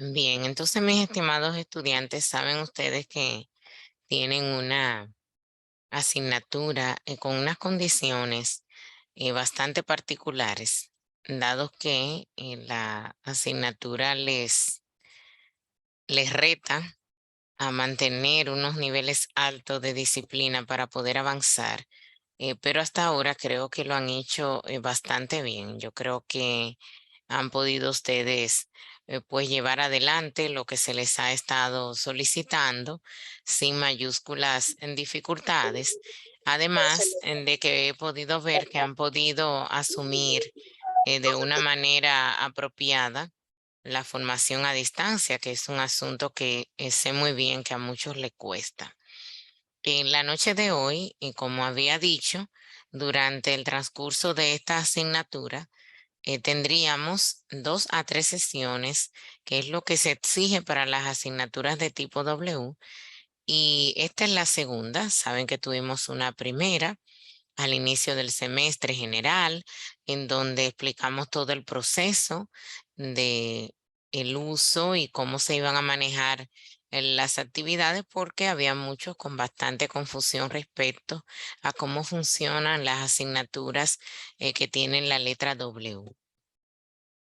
Bien, entonces mis estimados estudiantes, saben ustedes que tienen una asignatura con unas condiciones bastante particulares, dado que la asignatura les reta a mantener unos niveles altos de disciplina para poder avanzar, pero hasta ahora creo que lo han hecho bastante bien. Yo creo que han podido ustedes pues llevar adelante lo que se les ha estado solicitando sin mayúsculas en dificultades. Además de que he podido ver que han podido asumir de una manera apropiada la formación a distancia, que es un asunto que sé muy bien que a muchos les cuesta. En la noche de hoy, y como había dicho, durante el transcurso de esta asignatura, tendríamos 2 a 3 sesiones, que es lo que se exige para las asignaturas de tipo W. Y esta es la segunda. Saben que tuvimos una primera al inicio del semestre general, en donde explicamos todo el proceso de el uso y cómo se iban a manejar las actividades, porque había muchos con bastante confusión respecto a cómo funcionan las asignaturas que tienen la letra W.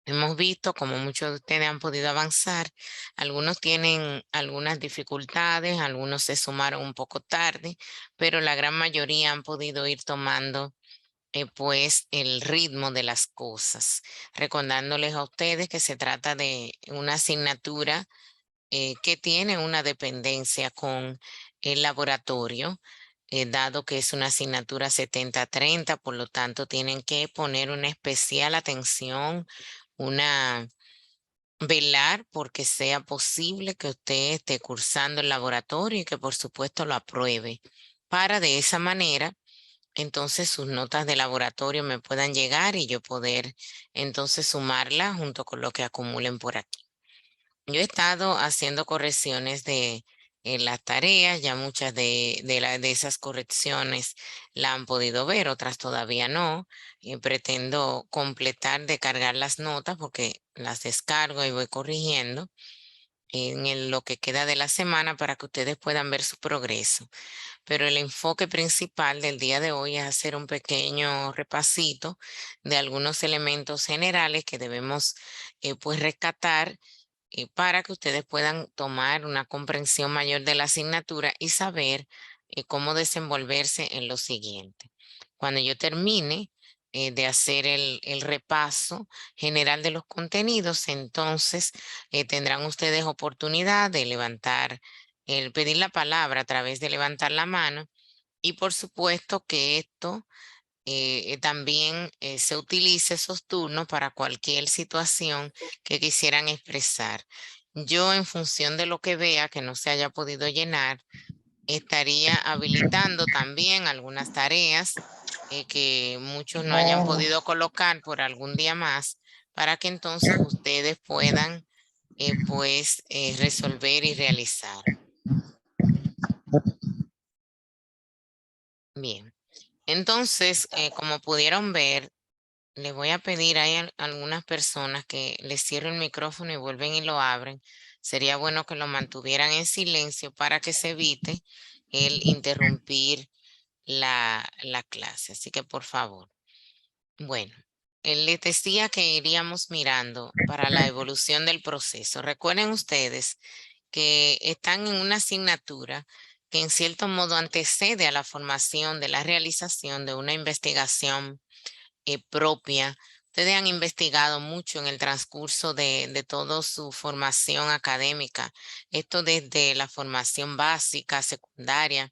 Hemos visto como muchos de ustedes han podido avanzar. Algunos tienen algunas dificultades, algunos se sumaron un poco tarde, pero la gran mayoría han podido ir tomando pues el ritmo de las cosas, recordándoles a ustedes que se trata de una asignatura que tiene una dependencia con el laboratorio, dado que es una asignatura 70-30, por lo tanto tienen que poner una especial atención, una velar porque sea posible que usted esté cursando el laboratorio y que por supuesto lo apruebe, para de esa manera entonces sus notas de laboratorio me puedan llegar y yo poder entonces sumarlas junto con lo que acumulen por aquí. Yo he estado haciendo correcciones de las tareas, ya muchas de esas correcciones la han podido ver, otras todavía no. Pretendo completar de cargar las notas porque las descargo y voy corrigiendo en lo que queda de la semana para que ustedes puedan ver su progreso. Pero el enfoque principal del día de hoy es hacer un pequeño repasito de algunos elementos generales que debemos pues rescatar para que ustedes puedan tomar una comprensión mayor de la asignatura y saber cómo desenvolverse en lo siguiente. Cuando yo termine de hacer el repaso general de los contenidos, entonces tendrán ustedes oportunidad de levantar, el pedir la palabra a través de levantar la mano, y por supuesto que esto también se utilice esos turnos para cualquier situación que quisieran expresar. Yo, en función de lo que vea que no se haya podido llenar, estaría habilitando también algunas tareas que muchos no hayan Bueno, podido colocar por algún día más, para que entonces ustedes puedan pues resolver y realizar. Bien, entonces, como pudieron ver, le voy a pedir a algunas personas que les cierren el micrófono y vuelven y lo abren. Sería bueno que lo mantuvieran en silencio para que se evite el interrumpir la clase. Así que por favor. Bueno, les decía que iríamos mirando para la evolución del proceso. Recuerden ustedes que están en una asignatura que en cierto modo antecede a la formación de la realización de una investigación propia. Ustedes han investigado mucho en el transcurso de toda su formación académica, esto desde la formación básica, secundaria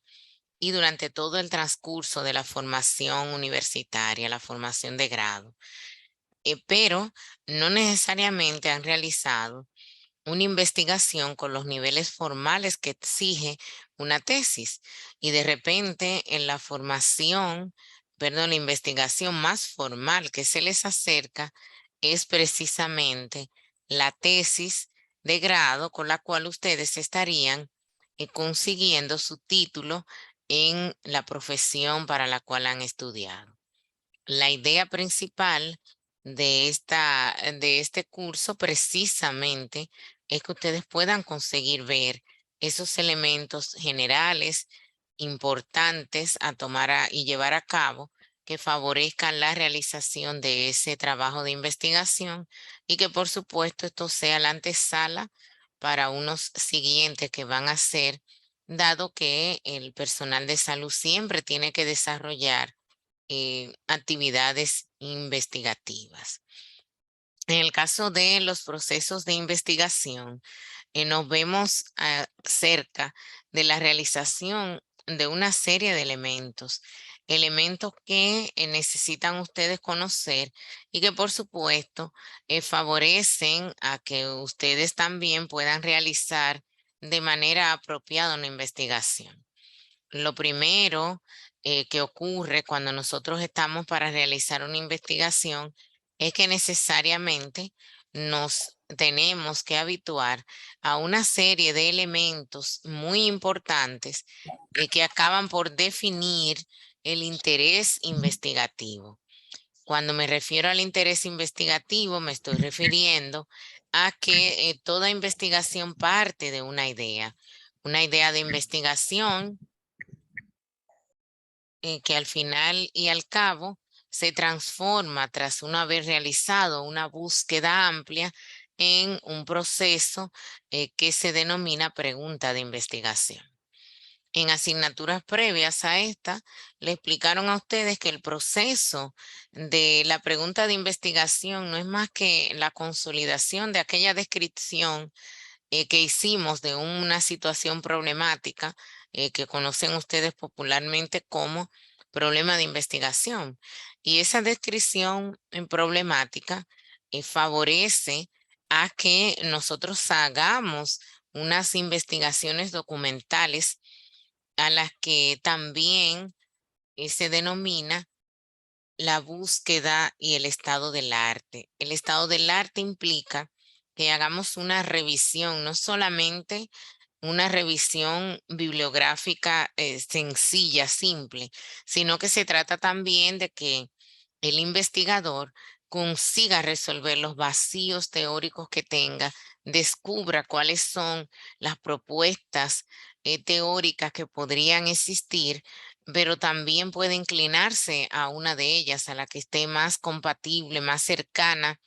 y durante todo el transcurso de la formación universitaria, la formación de grado. Pero no necesariamente han realizado una investigación con los niveles formales que exige una tesis. Y de repente en la formación, perdón, la investigación más formal que se les acerca es precisamente la tesis de grado con la cual ustedes estarían consiguiendo su título en la profesión para la cual han estudiado. La idea principal de este curso precisamente es que ustedes puedan conseguir ver esos elementos generales importantes a tomar y llevar a cabo que favorezcan la realización de ese trabajo de investigación y que por supuesto esto sea la antesala para unos siguientes que van a ser, dado que el personal de salud siempre tiene que desarrollar actividades investigativas. En el caso de los procesos de investigación, nos vemos cerca de la realización de una serie de elementos, elementos que necesitan ustedes conocer y que por supuesto favorecen a que ustedes también puedan realizar de manera apropiada una investigación. Lo primero que ocurre cuando nosotros estamos para realizar una investigación es que necesariamente nos tenemos que habituar a una serie de elementos muy importantes que acaban por definir el interés investigativo. Cuando me refiero al interés investigativo, me estoy refiriendo a que toda investigación parte de una idea de investigación que al final y al cabo se transforma tras una haber realizado una búsqueda amplia en un proceso que se denomina pregunta de investigación. En asignaturas previas a esta, le explicaron a ustedes que el proceso de la pregunta de investigación no es más que la consolidación de aquella descripción que hicimos de una situación problemática que conocen ustedes popularmente como problema de investigación. Y esa descripción en problemática favorece a que nosotros hagamos unas investigaciones documentales a las que también se denomina la búsqueda y el estado del arte. El estado del arte implica que hagamos una revisión, no solamente una revisión bibliográfica sencilla, simple, sino que se trata también de que el investigador consiga resolver los vacíos teóricos que tenga, descubra cuáles son las propuestas teóricas que podrían existir, pero también puede inclinarse a una de ellas, a la que esté más compatible, más cercana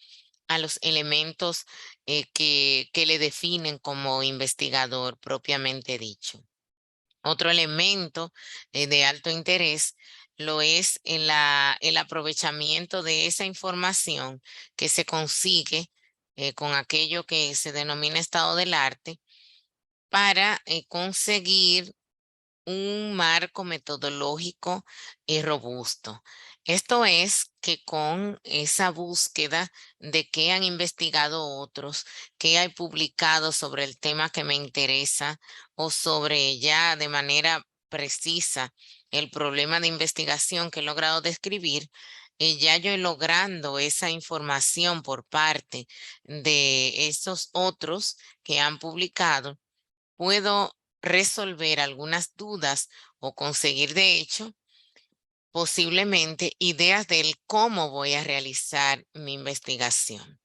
a los elementos que le definen como investigador propiamente dicho. Otro elemento de alto interés lo es el aprovechamiento de esa información que se consigue con aquello que se denomina estado del arte para conseguir un marco metodológico robusto. Esto es que con esa búsqueda de qué han investigado otros, qué hay publicado sobre el tema que me interesa o sobre ya de manera precisa el problema de investigación que he logrado describir, ya yo logrando esa información por parte de esos otros que han publicado, puedo resolver algunas dudas o conseguir, de hecho, posiblemente ideas del cómo voy a realizar mi investigación.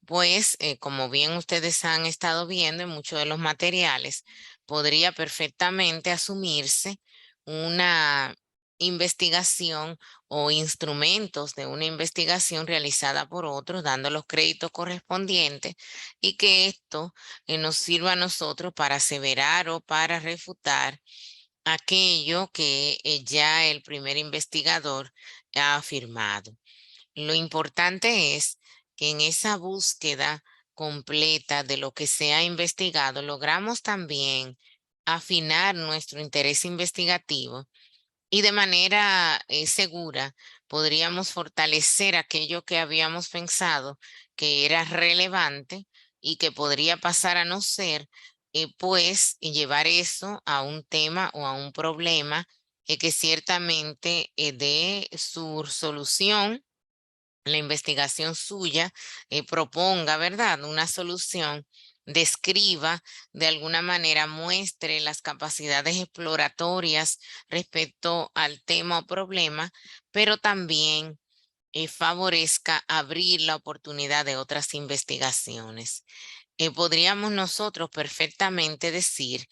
Pues, como bien ustedes han estado viendo en muchos de los materiales, podría perfectamente asumirse una investigación o instrumentos de una investigación realizada por otros, dando los créditos correspondientes y que esto nos sirva a nosotros para aseverar o para refutar aquello que ya el primer investigador ha afirmado. Lo importante es que en esa búsqueda completa de lo que se ha investigado, logramos también afinar nuestro interés investigativo y de manera segura podríamos fortalecer aquello que habíamos pensado que era relevante y que podría pasar a no ser, pues, y llevar eso a un tema o a un problema que ciertamente de su solución la investigación suya proponga, ¿verdad? Una solución, describa, de alguna manera muestre las capacidades exploratorias respecto al tema o problema, pero también favorezca abrir la oportunidad de otras investigaciones. Podríamos nosotros perfectamente decir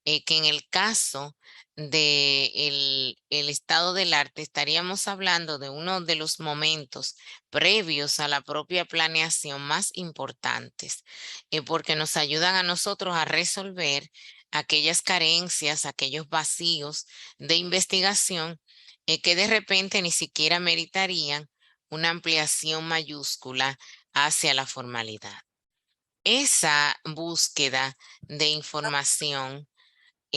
que en el caso de el estado del arte estaríamos hablando de uno de los momentos previos a la propia planeación más importantes, porque nos ayudan a nosotros a resolver aquellas carencias, aquellos vacíos de investigación que de repente ni siquiera meritarían una ampliación mayúscula hacia la formalidad. Esa búsqueda de información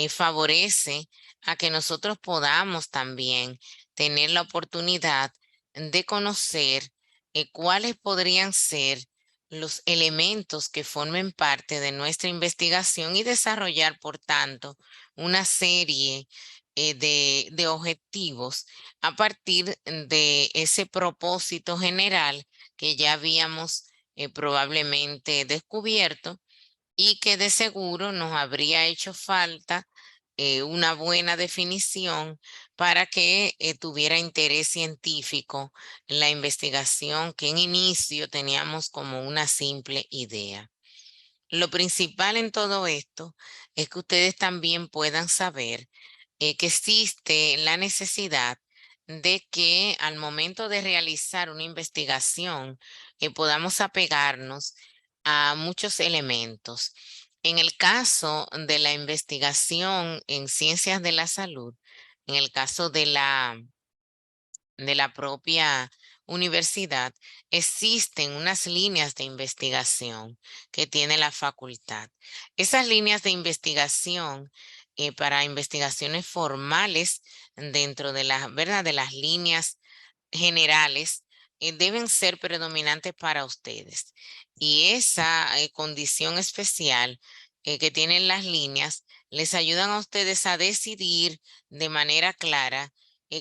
favorece a que nosotros podamos también tener la oportunidad de conocer cuáles podrían ser los elementos que formen parte de nuestra investigación y desarrollar, por tanto, una serie de objetivos a partir de ese propósito general que ya habíamos probablemente descubierto y que de seguro nos habría hecho falta una buena definición para que tuviera interés científico en la investigación que en inicio teníamos como una simple idea. Lo principal en todo esto es que ustedes también puedan saber que existe la necesidad de que al momento de realizar una investigación podamos apegarnos a muchos elementos. En el caso de la investigación en ciencias de la salud, en el caso de la propia universidad, existen unas líneas de investigación que tiene la facultad. Esas líneas de investigación para investigaciones formales dentro de las, ¿verdad? De las líneas generales deben ser predominantes para ustedes. Y esa condición especial que tienen las líneas les ayudan a ustedes a decidir de manera clara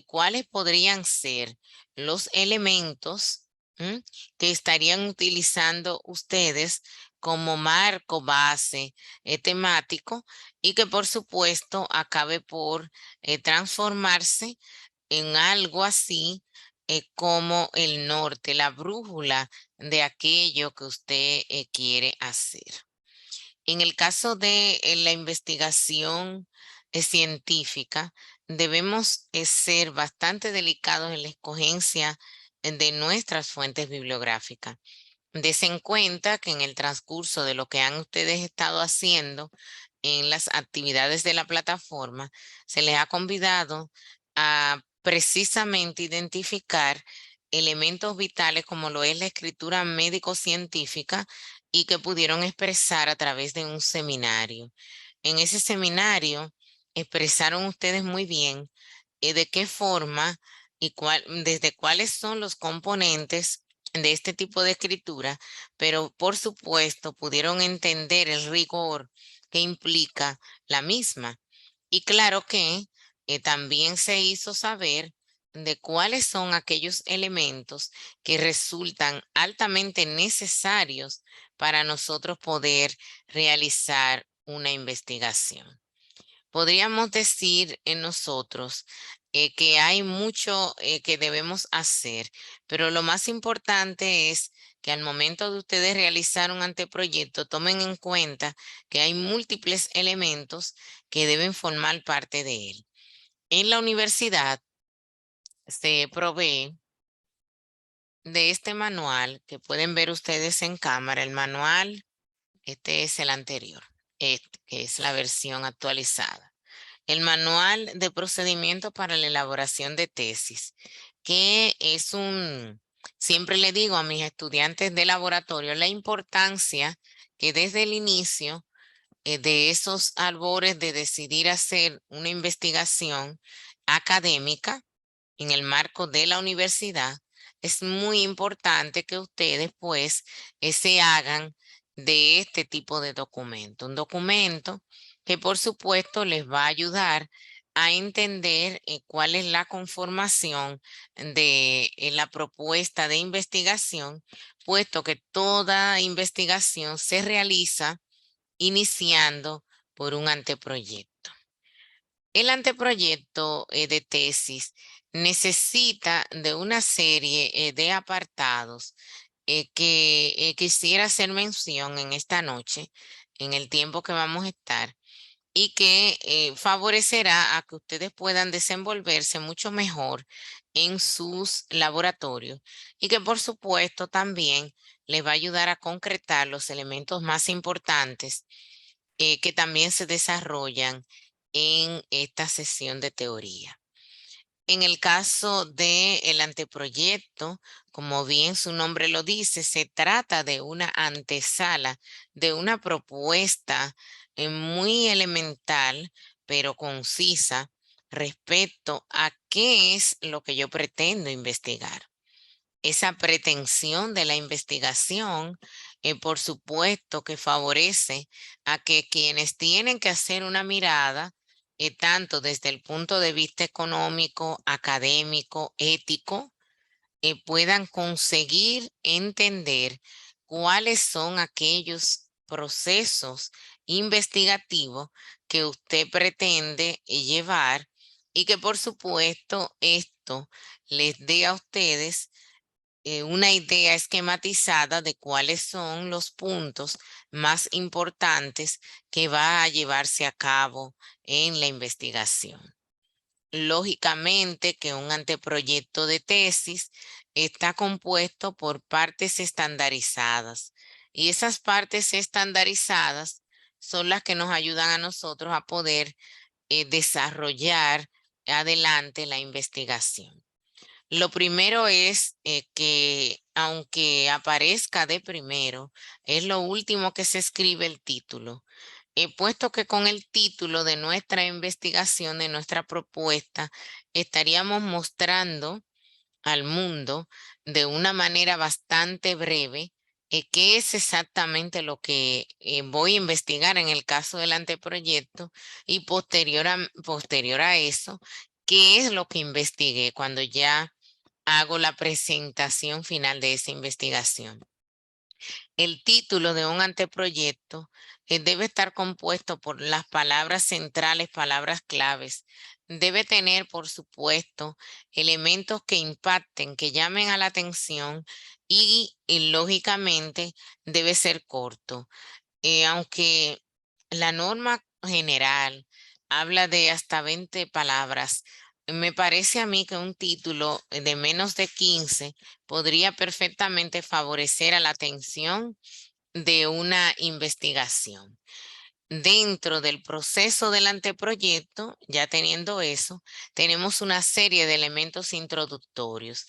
cuáles podrían ser los elementos que estarían utilizando ustedes como marco base temático y que por supuesto acabe por transformarse en algo así como el norte, la brújula de aquello que usted quiere hacer. En el caso de la investigación científica, debemos ser bastante delicados en la escogencia de nuestras fuentes bibliográficas. Dese en cuenta que en el transcurso de lo que han ustedes estado haciendo en las actividades de la plataforma, se les ha convidado a precisamente identificar elementos vitales como lo es la escritura médico-científica y que pudieron expresar a través de un seminario. En ese seminario expresaron ustedes muy bien de qué forma y desde cuáles son los componentes de este tipo de escritura, pero por supuesto pudieron entender el rigor que implica la misma. Y claro que también se hizo saber de cuáles son aquellos elementos que resultan altamente necesarios para nosotros poder realizar una investigación. Podríamos decir en nosotros que hay mucho que debemos hacer, pero lo más importante es que al momento de ustedes realizar un anteproyecto, tomen en cuenta que hay múltiples elementos que deben formar parte de él. En la universidad se provee de este manual que pueden ver ustedes en cámara. El manual, este es el anterior, este, que es la versión actualizada. El manual de procedimiento para la elaboración de tesis, que es siempre le digo a mis estudiantes de laboratorio la importancia que desde el inicio de esos albores de decidir hacer una investigación académica en el marco de la universidad, es muy importante que ustedes pues se hagan de este tipo de documento. Un documento que por supuesto les va a ayudar a entender cuál es la conformación de la propuesta de investigación, puesto que toda investigación se realiza iniciando por un anteproyecto. El anteproyecto de tesis necesita de una serie de apartados que quisiera hacer mención en esta noche, en el tiempo que vamos a estar, y que favorecerá a que ustedes puedan desenvolverse mucho mejor en sus laboratorios y que por supuesto también les va a ayudar a concretar los elementos más importantes que también se desarrollan en esta sesión de teoría. En el caso del anteproyecto, como bien su nombre lo dice, se trata de una antesala, de una propuesta muy elemental, pero concisa respecto a qué es lo que yo pretendo investigar. Esa pretensión de la investigación, por supuesto que favorece a que quienes tienen que hacer una mirada, tanto desde el punto de vista económico, académico, ético, puedan conseguir entender cuáles son aquellos procesos investigativos que usted pretende llevar y que por supuesto esto les dé a ustedes una idea esquematizada de cuáles son los puntos más importantes que va a llevarse a cabo en la investigación. Lógicamente que un anteproyecto de tesis está compuesto por partes estandarizadas y esas partes estandarizadas son las que nos ayudan a nosotros a poder desarrollar adelante la investigación. Lo primero es que aunque aparezca de primero, es lo último que se escribe el título. Puesto que con el título de nuestra investigación, de nuestra propuesta, estaríamos mostrando al mundo de una manera bastante breve qué es exactamente lo que voy a investigar en el caso del anteproyecto y posterior a eso, qué es lo que investigué cuando ya hago la presentación final de esa investigación. El título de un anteproyecto debe estar compuesto por las palabras centrales, palabras claves. Debe tener, por supuesto, elementos que impacten, que llamen a la atención y lógicamente debe ser corto. Aunque la norma general habla de hasta 20 palabras, me parece a mí que un título de menos de 15 podría perfectamente favorecer a la atención de una investigación. Dentro del proceso del anteproyecto, ya teniendo eso, tenemos una serie de elementos introductorios.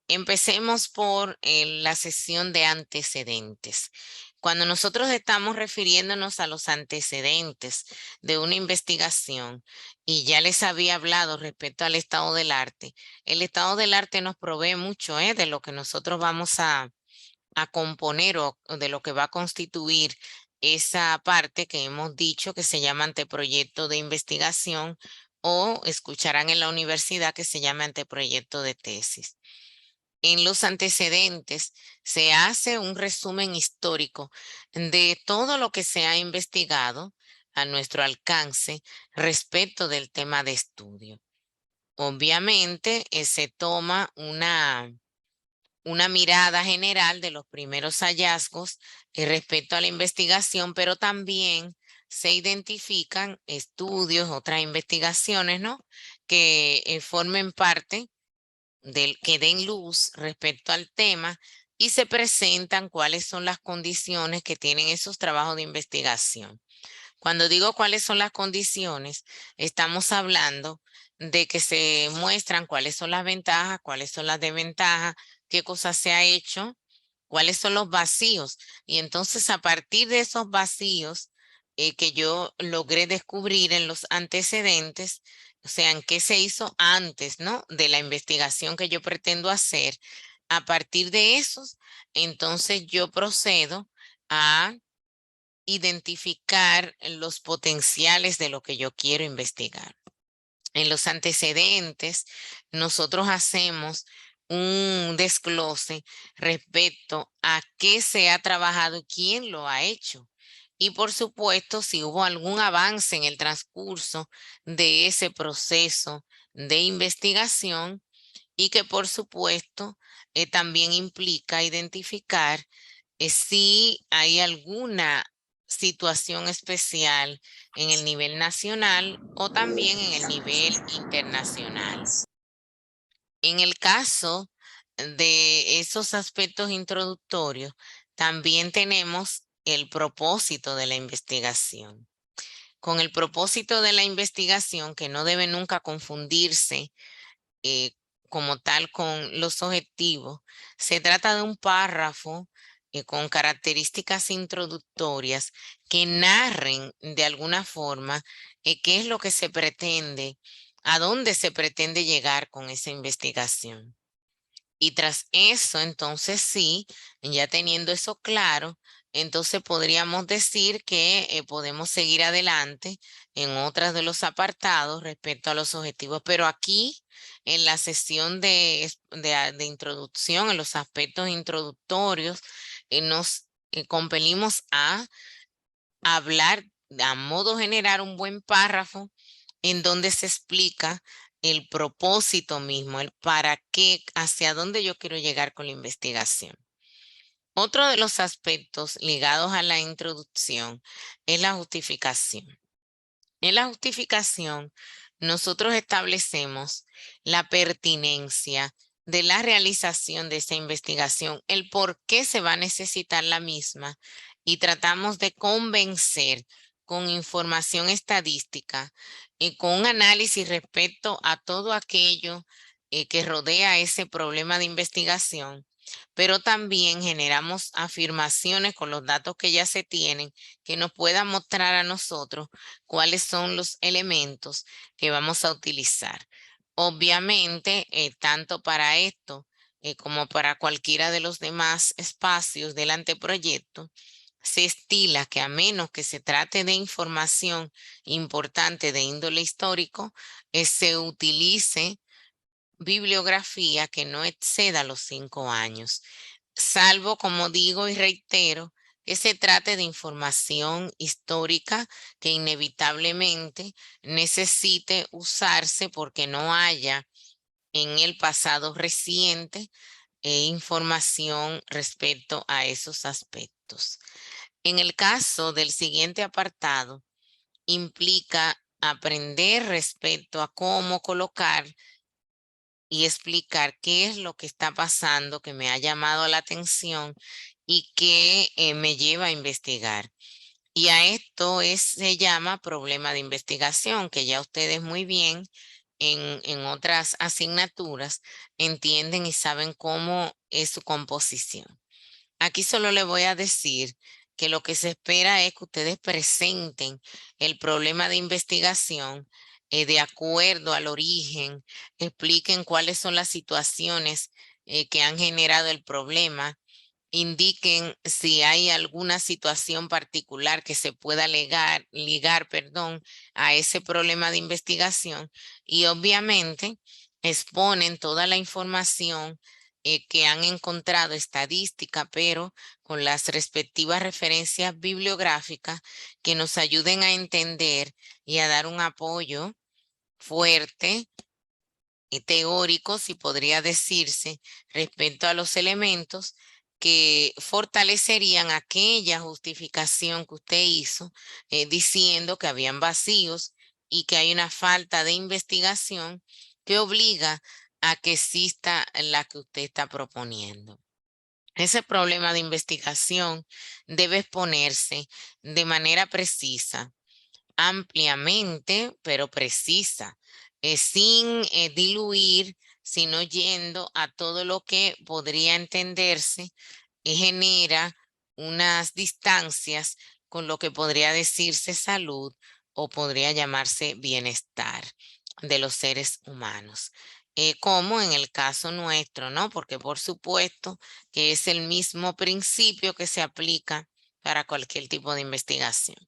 Empecemos por la sesión de antecedentes. Cuando nosotros estamos refiriéndonos a los antecedentes de una investigación, y ya les había hablado respecto al estado del arte, el estado del arte nos provee mucho de lo que nosotros vamos a componer o de lo que va a constituir esa parte que hemos dicho que se llama anteproyecto de investigación o escucharán en la universidad que se llama anteproyecto de tesis. En los antecedentes se hace un resumen histórico de todo lo que se ha investigado a nuestro alcance respecto del tema de estudio. Obviamente, se toma una mirada general de los primeros hallazgos respecto a la investigación, pero también se identifican estudios, otras investigaciones, ¿no? Que formen parte que den luz respecto al tema y se presentan cuáles son las condiciones que tienen esos trabajos de investigación. Cuando digo cuáles son las condiciones, estamos hablando de que se muestran cuáles son las ventajas, cuáles son las desventajas, qué cosas se ha hecho, cuáles son los vacíos. Y entonces a partir de esos vacíos que yo logré descubrir en los antecedentes, o sea, en qué se hizo antes, ¿no? De la investigación que yo pretendo hacer, a partir de esos, entonces yo procedo a identificar los potenciales de lo que yo quiero investigar. En los antecedentes, nosotros hacemos un desglose respecto a qué se ha trabajado y quién lo ha hecho. y por supuesto si hubo algún avance en el transcurso de ese proceso de investigación y que por supuesto también implica identificar si hay alguna situación especial en el nivel nacional o también en el nivel internacional. En el caso de esos aspectos introductorios, también tenemos el propósito de la investigación. Con el propósito de la investigación, que no debe nunca confundirse eh, como tal con los objetivos, se trata de un párrafo con características introductorias que narren de alguna forma qué es lo que se pretende, a dónde se pretende llegar con esa investigación. Y tras eso, entonces sí, ya teniendo eso claro, entonces podríamos decir que podemos seguir adelante en otras de los apartados respecto a los objetivos. Pero aquí, en la sesión de introducción, en los aspectos introductorios, nos compelimos a hablar a modo general un buen párrafo en donde se explica el propósito mismo, el para qué, hacia dónde yo quiero llegar con la investigación. Otro de los aspectos ligados a la introducción es la justificación. En la justificación, nosotros establecemos la pertinencia de la realización de esa investigación, el por qué se va a necesitar la misma y tratamos de convencer con información estadística y con un análisis respecto a todo aquello que rodea ese problema de investigación, pero también generamos afirmaciones con los datos que ya se tienen que nos puedan mostrar a nosotros cuáles son los elementos que vamos a utilizar. Obviamente, tanto para esto como para cualquiera de los demás espacios del anteproyecto, se estila que a menos que se trate de información importante de índole histórico, se utilice bibliografía que no exceda los 5 años, salvo, como digo y reitero, que se trate de información histórica que inevitablemente necesite usarse porque no haya en el pasado reciente información respecto a esos aspectos. En el caso del siguiente apartado, implica aprender respecto a cómo colocar y explicar qué es lo que está pasando que me ha llamado la atención y que me lleva a investigar. Y a esto se llama problema de investigación, que ya ustedes muy bien en otras asignaturas entienden y saben cómo es su composición. Aquí solo le voy a decir que lo que se espera es que ustedes presenten el problema de investigación de acuerdo al origen, expliquen cuáles son las situaciones que han generado el problema, indiquen si hay alguna situación particular que se pueda ligar, perdón, a ese problema de investigación y obviamente exponen toda la información que han encontrado estadística, pero con las respectivas referencias bibliográficas que nos ayuden a entender y a dar un apoyo fuerte y teórico, si podría decirse, respecto a los elementos que fortalecerían aquella justificación que usted hizo diciendo que habían vacíos y que hay una falta de investigación que obliga a que exista la que usted está proponiendo. Ese problema de investigación debe exponerse de manera precisa, ampliamente, pero precisa, sin diluir, sino yendo a todo lo que podría entenderse y genera unas distancias con lo que podría decirse salud o podría llamarse bienestar de los seres humanos. Como en el caso nuestro, ¿no? Porque por supuesto que es el mismo principio que se aplica para cualquier tipo de investigación.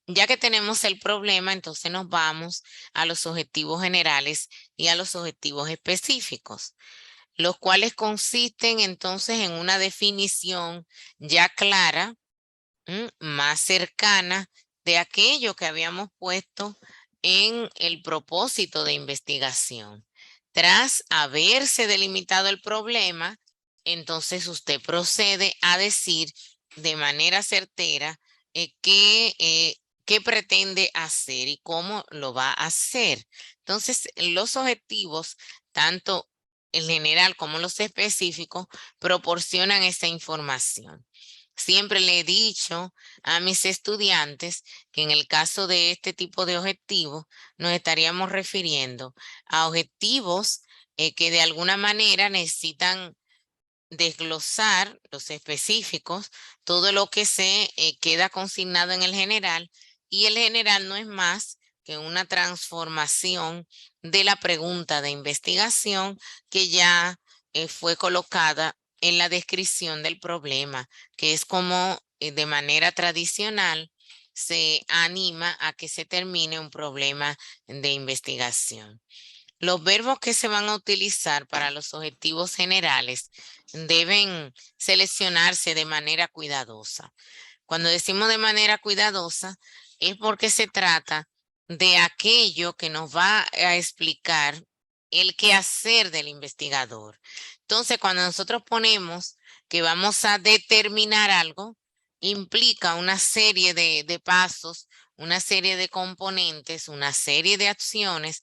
Ya que tenemos el problema, entonces nos vamos a los objetivos generales y a los objetivos específicos, los cuales consisten entonces en una definición ya clara más cercana de aquello que habíamos puesto en el propósito de investigación. Tras haberse delimitado el problema, entonces usted procede a decir de manera certera qué pretende hacer y cómo lo va a hacer. Entonces, los objetivos, tanto el general como los específicos, proporcionan esa información. Siempre le he dicho a mis estudiantes que en el caso de este tipo de objetivos nos estaríamos refiriendo a objetivos que de alguna manera necesitan desglosar los específicos, todo lo que se queda consignado en el general, y el general no es más que una transformación de la pregunta de investigación que ya fue colocada en la descripción del problema, que es como de manera tradicional se anima a que se termine un problema de investigación. Los verbos que se van a utilizar para los objetivos generales deben seleccionarse de manera cuidadosa. Cuando decimos de manera cuidadosa, es porque se trata de aquello que nos va a explicar el quehacer del investigador. Entonces, cuando nosotros ponemos que vamos a determinar algo, implica una serie de pasos, una serie de componentes, una serie de acciones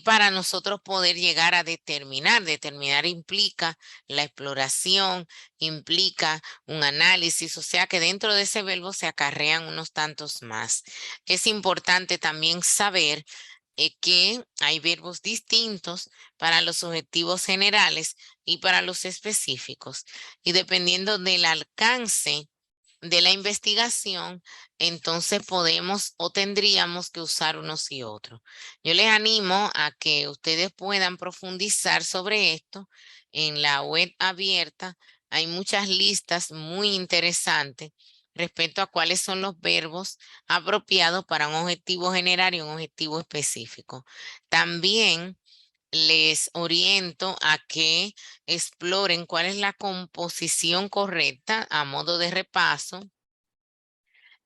para nosotros poder llegar a determinar. Determinar implica la exploración, implica un análisis, o sea que dentro de ese verbo se acarrean unos tantos más. Es importante también saber que hay verbos distintos para los objetivos generales y para los específicos. Y dependiendo del alcance de la investigación, entonces podemos o tendríamos que usar unos y otros. Yo les animo a que ustedes puedan profundizar sobre esto en la web abierta. Hay muchas listas muy interesantes respecto a cuáles son los verbos apropiados para un objetivo general y un objetivo específico. También les oriento a que exploren cuál es la composición correcta a modo de repaso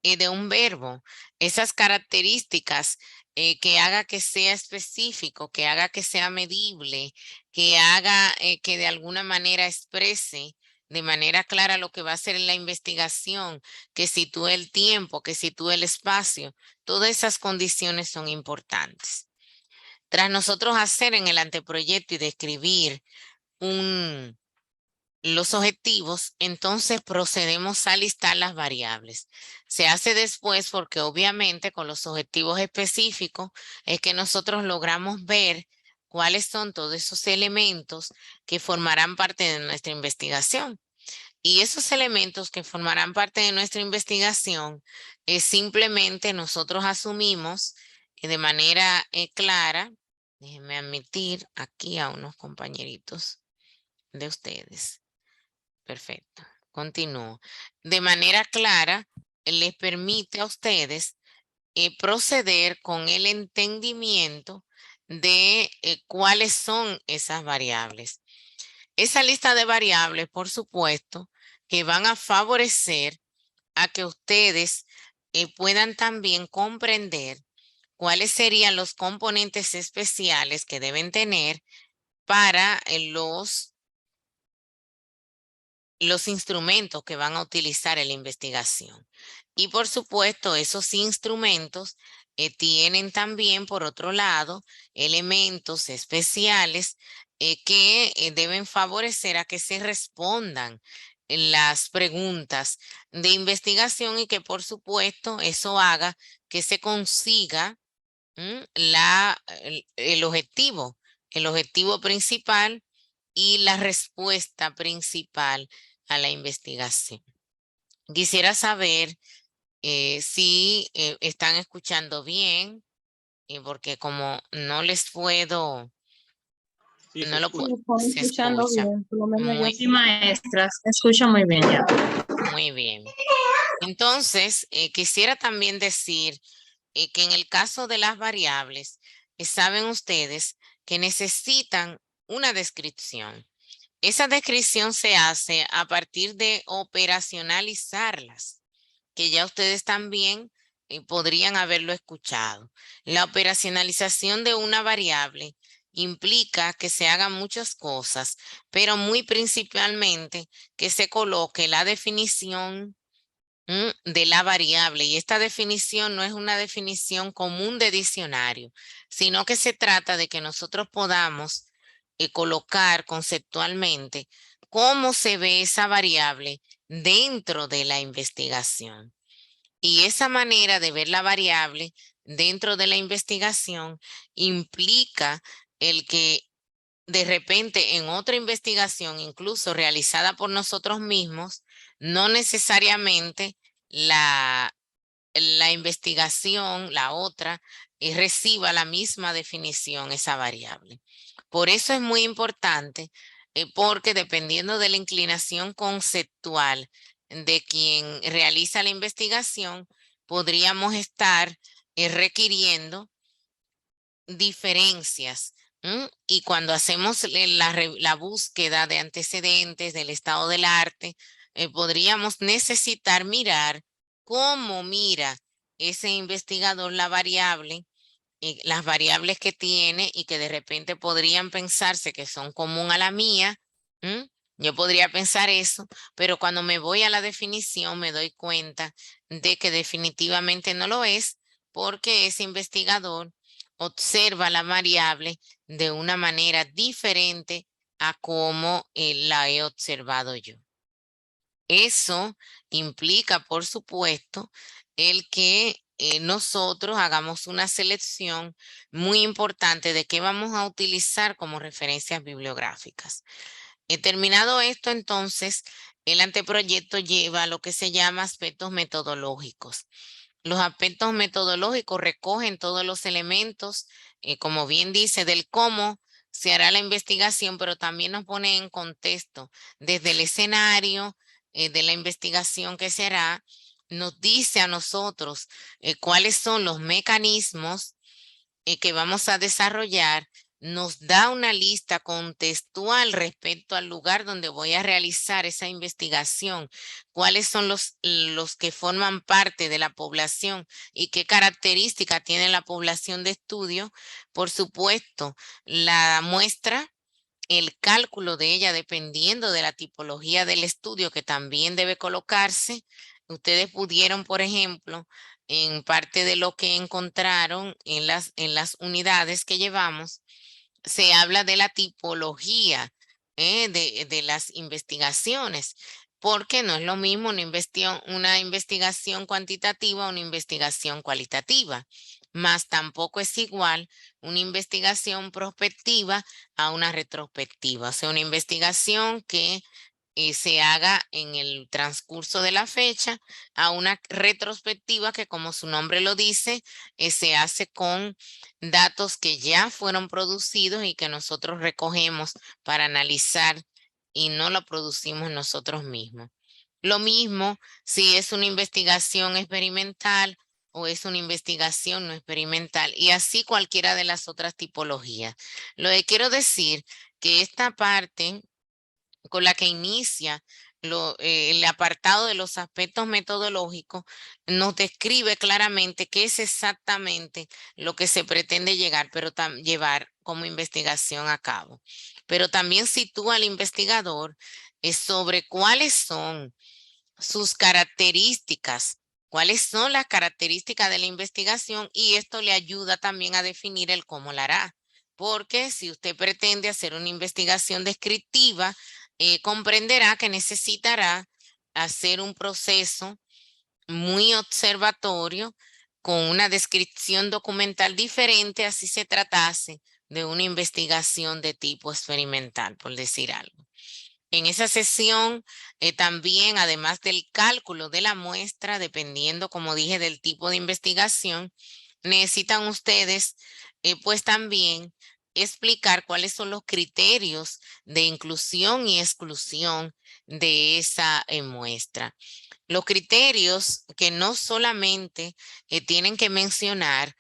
de un verbo. Esas características que haga que sea específico, que haga que sea medible, que haga que de alguna manera exprese de manera clara lo que va a ser en la investigación, que sitúe el tiempo, que sitúe el espacio. Todas esas condiciones son importantes. Tras nosotros hacer en el anteproyecto y describir los objetivos, entonces procedemos a listar las variables. Se hace después porque obviamente con los objetivos específicos es que nosotros logramos ver cuáles son todos esos elementos que formarán parte de nuestra investigación. Y esos elementos que formarán parte de nuestra investigación es simplemente nosotros asumimos de manera clara. Déjenme admitir aquí a unos compañeritos de ustedes. Perfecto. Continúo. De manera clara, les permite a ustedes proceder con el entendimiento de cuáles son esas variables. Esa lista de variables, por supuesto, que van a favorecer a que ustedes puedan también comprender cuáles serían los componentes especiales que deben tener para los instrumentos que van a utilizar en la investigación. Y por supuesto, esos instrumentos tienen también, por otro lado, elementos especiales que deben favorecer a que se respondan las preguntas de investigación y que por supuesto eso haga que se consiga el objetivo principal y la respuesta principal a la investigación. Quisiera saber si están escuchando bien, porque como no les puedo, Sí, se no lo escucha. Estamos se escuchando escucha bien, por lo menos yo muy, sí, maestra, se escucha muy bien ya. muy bien. Entonces, quisiera también decir que en el caso de las variables, saben ustedes que necesitan una descripción. Esa descripción se hace a partir de operacionalizarlas. que ya ustedes también podrían haberlo escuchado. La operacionalización de una variable implica que se hagan muchas cosas, pero muy principalmente que se coloque la definición de la variable. Y esta definición no es una definición común de diccionario, sino que se trata de que nosotros podamos colocar conceptualmente cómo se ve esa variable dentro de la investigación. Y esa manera de ver la variable dentro de la investigación implica el que de repente en otra investigación, incluso realizada por nosotros mismos, no necesariamente la investigación, la otra, reciba la misma definición, esa variable. Por eso es muy importante, porque dependiendo de la inclinación conceptual de quien realiza la investigación, podríamos estar requiriendo diferencias. Y cuando hacemos la búsqueda de antecedentes del estado del arte, podríamos necesitar mirar cómo mira ese investigador la variable, y las variables que tiene y que de repente podrían pensarse que son común a la mía. ¿m? Yo podría pensar eso, pero cuando me voy a la definición me doy cuenta de que definitivamente no lo es, porque ese investigador observa la variable de una manera diferente a como la he observado yo. Eso implica, por supuesto, el que nosotros hagamos una selección muy importante de qué vamos a utilizar como referencias bibliográficas. Terminado esto, entonces, el anteproyecto lleva lo que se llama aspectos metodológicos. Los aspectos metodológicos recogen todos los elementos, como bien dice, del cómo se hará la investigación, pero también nos pone en contexto desde el escenario de la investigación que se hará, nos dice a nosotros cuáles son los mecanismos que vamos a desarrollar, nos da una lista contextual respecto al lugar donde voy a realizar esa investigación, cuáles son los que forman parte de la población y qué características tiene la población de estudio. Por supuesto, la muestra, el cálculo de ella dependiendo de la tipología del estudio que también debe colocarse. Ustedes pudieron, por ejemplo, en parte de lo que encontraron en las unidades que llevamos, se habla de la tipología de las investigaciones, porque no es lo mismo una investigación cuantitativa a una investigación cualitativa, más tampoco es igual una investigación prospectiva a una retrospectiva, o sea, una investigación que se haga en el transcurso de la fecha a una retrospectiva que, como su nombre lo dice, se hace con datos que ya fueron producidos y que nosotros recogemos para analizar y no lo producimos nosotros mismos. Lo mismo si es una investigación experimental o es una investigación no experimental, y así cualquiera de las otras tipologías. Lo que quiero decir que esta parte con la que inicia el apartado de los aspectos metodológicos, nos describe claramente qué es exactamente lo que se pretende llevar como investigación a cabo. Pero también sitúa al investigador sobre cuáles son sus características, cuáles son las características de la investigación, y esto le ayuda también a definir el cómo la hará. Porque si usted pretende hacer una investigación descriptiva, comprenderá que necesitará hacer un proceso muy observatorio con una descripción documental diferente, así se tratase de una investigación de tipo experimental, por decir algo. En esa sesión, también, además del cálculo de la muestra, dependiendo, como dije, del tipo de investigación, necesitan ustedes, pues también explicar cuáles son los criterios de inclusión y exclusión de esa muestra. Los criterios que no solamente tienen que mencionar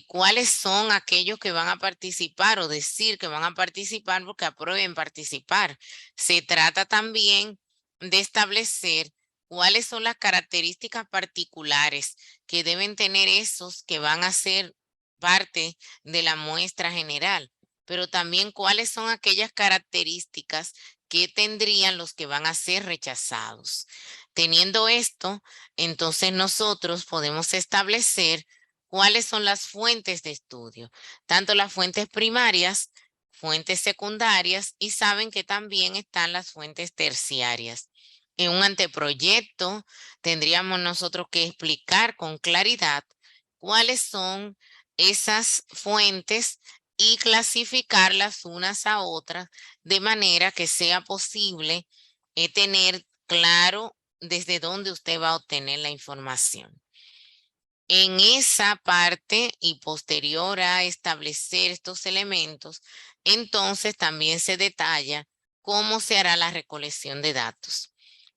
cuáles son aquellos que van a participar o decir que van a participar porque aprueben participar. Se trata también de establecer cuáles son las características particulares que deben tener esos que van a ser parte de la muestra general, pero también cuáles son aquellas características que tendrían los que van a ser rechazados. Teniendo esto, entonces nosotros podemos establecer cuáles son las fuentes de estudio, tanto las fuentes primarias, fuentes secundarias, y saben que también están las fuentes terciarias. En un anteproyecto tendríamos nosotros que explicar con claridad cuáles son esas fuentes y clasificarlas unas a otras de manera que sea posible tener claro desde dónde usted va a obtener la información. En esa parte y posterior a establecer estos elementos, entonces también se detalla cómo se hará la recolección de datos.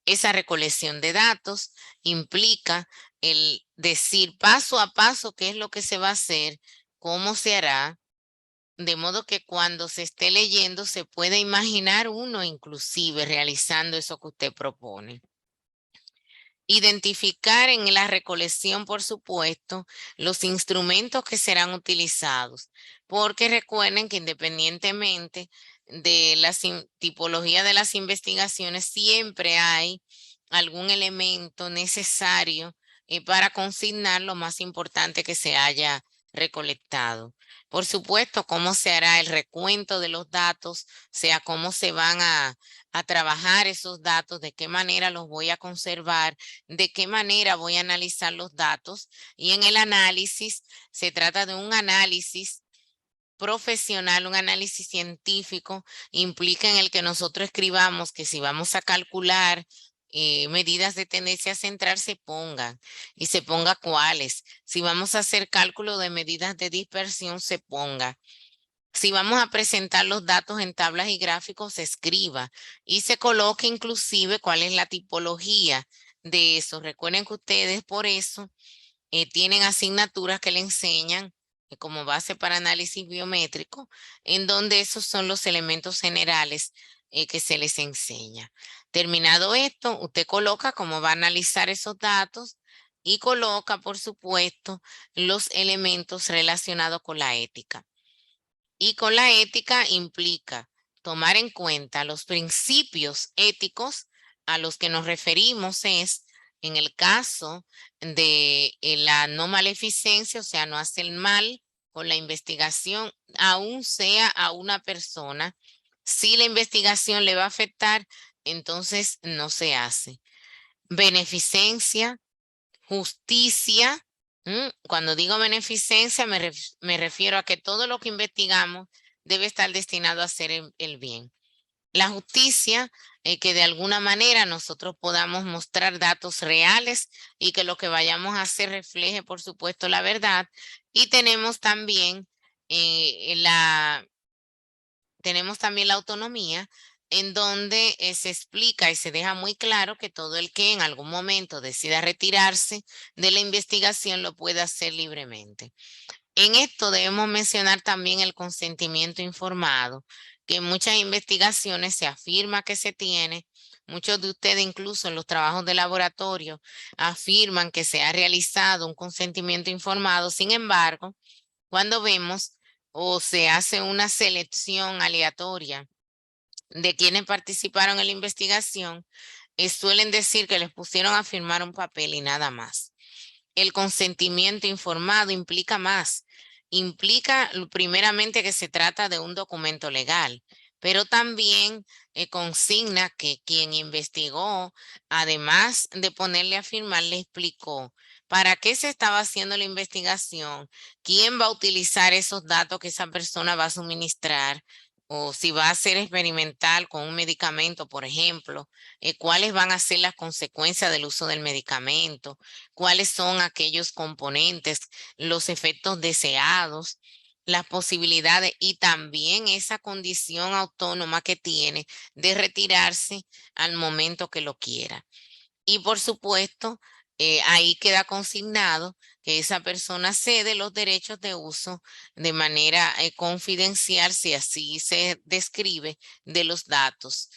Esa recolección de datos implica el decir paso a paso qué es lo que se va a hacer, cómo se hará, de modo que cuando se esté leyendo se pueda imaginar uno inclusive realizando eso que usted propone. Identificar en la recolección, por supuesto, los instrumentos que serán utilizados, porque recuerden que independientemente de la tipología de las investigaciones, siempre hay algún elemento necesario para consignar lo más importante que se haya recolectado. Por supuesto, cómo se hará el recuento de los datos, sea cómo se van a trabajar esos datos, de qué manera los voy a conservar, de qué manera voy a analizar los datos, y en el análisis se trata de un análisis profesional, un análisis científico, implica en el que nosotros escribamos que si vamos a calcular medidas de tendencia central se pongan y se ponga cuáles. Si vamos a hacer cálculo de medidas de dispersión se ponga. Si vamos a presentar los datos en tablas y gráficos, se escriba y se coloque inclusive cuál es la tipología de eso. Recuerden que ustedes por eso tienen asignaturas que le enseñan como base para análisis biométrico, en donde esos son los elementos generales que se les enseña. Terminado esto, usted coloca cómo va a analizar esos datos y coloca, por supuesto, los elementos relacionados con la ética. Y con la ética implica tomar en cuenta los principios éticos a los que nos referimos es, en el caso de la no maleficencia, o sea, no hacer mal con la investigación, aún sea a una persona. Si la investigación le va a afectar, entonces no se hace. Beneficencia, justicia. Cuando digo beneficencia, me refiero a que todo lo que investigamos debe estar destinado a hacer el bien. La justicia, que de alguna manera nosotros podamos mostrar datos reales y que lo que vayamos a hacer refleje, por supuesto, la verdad. Y eh, la, tenemos también la autonomía, en donde se explica y se deja muy claro que todo el que en algún momento decida retirarse de la investigación lo puede hacer libremente. En esto debemos mencionar también el consentimiento informado, que en muchas investigaciones se afirma que se tiene. Muchos de ustedes, incluso en los trabajos de laboratorio, afirman que se ha realizado un consentimiento informado. Sin embargo, cuando vemos o se hace una selección aleatoria de quienes participaron en la investigación, suelen decir que les pusieron a firmar un papel y nada más. El consentimiento informado implica más. Implica primeramente que se trata de un documento legal, pero también consigna que quien investigó, además de ponerle a firmar, le explicó para qué se estaba haciendo la investigación, quién va a utilizar esos datos que esa persona va a suministrar, o si va a ser experimental con un medicamento, por ejemplo, cuáles van a ser las consecuencias del uso del medicamento, cuáles son aquellos componentes, los efectos deseados, las posibilidades y también esa condición autónoma que tiene de retirarse al momento que lo quiera. Y por supuesto, ahí queda consignado que esa persona cede los derechos de uso de manera confidencial, si así se describe, de los datos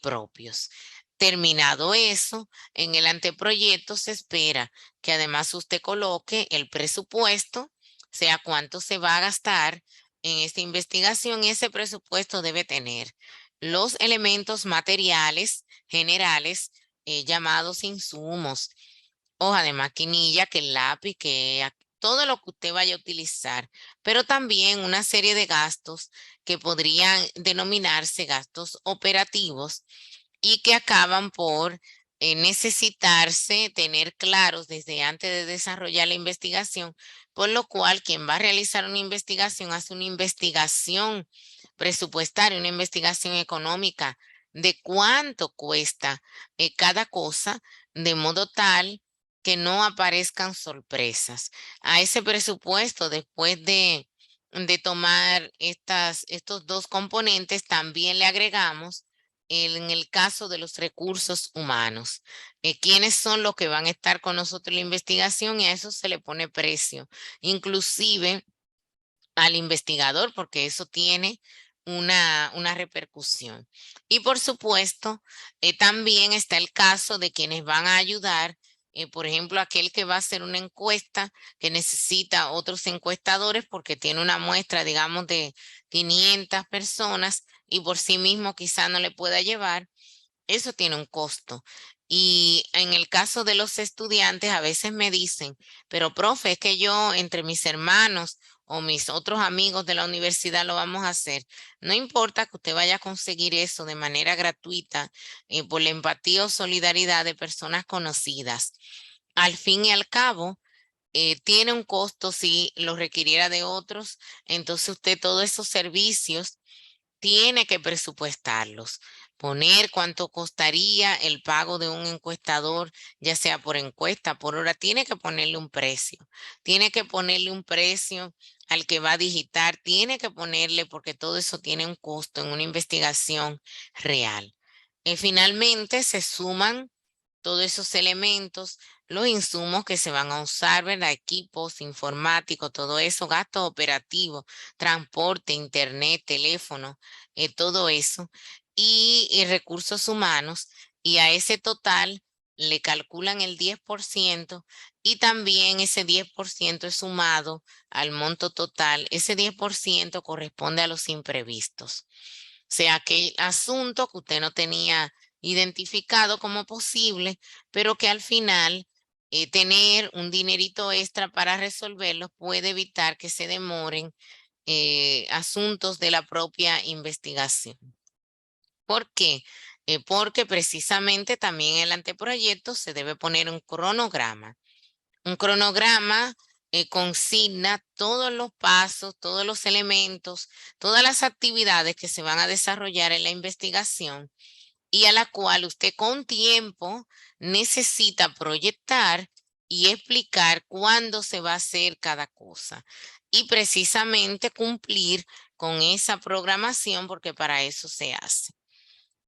propios. Terminado eso, en el anteproyecto se espera que además usted coloque el presupuesto, sea cuánto se va a gastar en esta investigación, y ese presupuesto debe tener los elementos materiales generales llamados insumos, hoja de maquinilla, que el lápiz, todo lo que usted vaya a utilizar, pero también una serie de gastos que podrían denominarse gastos operativos y que acaban por necesitarse tener claros desde antes de desarrollar la investigación, por lo cual quien va a realizar una investigación hace una investigación presupuestaria, una investigación económica de cuánto cuesta cada cosa, de modo tal que no aparezcan sorpresas. A ese presupuesto, después de tomar estos dos componentes, también le agregamos en el caso de los recursos humanos, quiénes son los que van a estar con nosotros en la investigación, y a eso se le pone precio, inclusive al investigador, porque eso tiene una repercusión. Y por supuesto, también está el caso de quienes van a ayudar, por ejemplo, aquel que va a hacer una encuesta que necesita otros encuestadores porque tiene una muestra, digamos, de 500 personas y por sí mismo quizá no le pueda llevar. Eso tiene un costo. Y en el caso de los estudiantes, a veces me dicen, pero profe, es que yo entre mis hermanos o mis otros amigos de la universidad lo vamos a hacer. No importa que usted vaya a conseguir eso de manera gratuita, por la empatía o solidaridad de personas conocidas. Al fin y al cabo, tiene un costo si lo requiriera de otros. Entonces usted todos esos servicios tiene que presupuestarlos, poner cuánto costaría el pago de un encuestador, ya sea por encuesta, por hora, tiene que ponerle un precio, tiene que ponerle un precio al que va a digitar, tiene que ponerle, porque todo eso tiene un costo en una investigación real. Y finalmente se suman todos esos elementos, los insumos que se van a usar, ¿verdad? Equipos informáticos, todo eso, gastos operativos, transporte, internet, teléfono, todo eso, y recursos humanos, y a ese total le calculan el 10% y también ese 10% es sumado al monto total. Ese 10% corresponde a los imprevistos. O sea, aquel asunto que usted no tenía identificado como posible, pero que al final tener un dinerito extra para resolverlo puede evitar que se demoren asuntos de la propia investigación. ¿Por qué? Porque precisamente también en el anteproyecto se debe poner un cronograma. Un cronograma consigna todos los pasos, todos los elementos, todas las actividades que se van a desarrollar en la investigación y a la cual usted con tiempo necesita proyectar y explicar cuándo se va a hacer cada cosa. Y precisamente cumplir con esa programación, porque para eso se hace.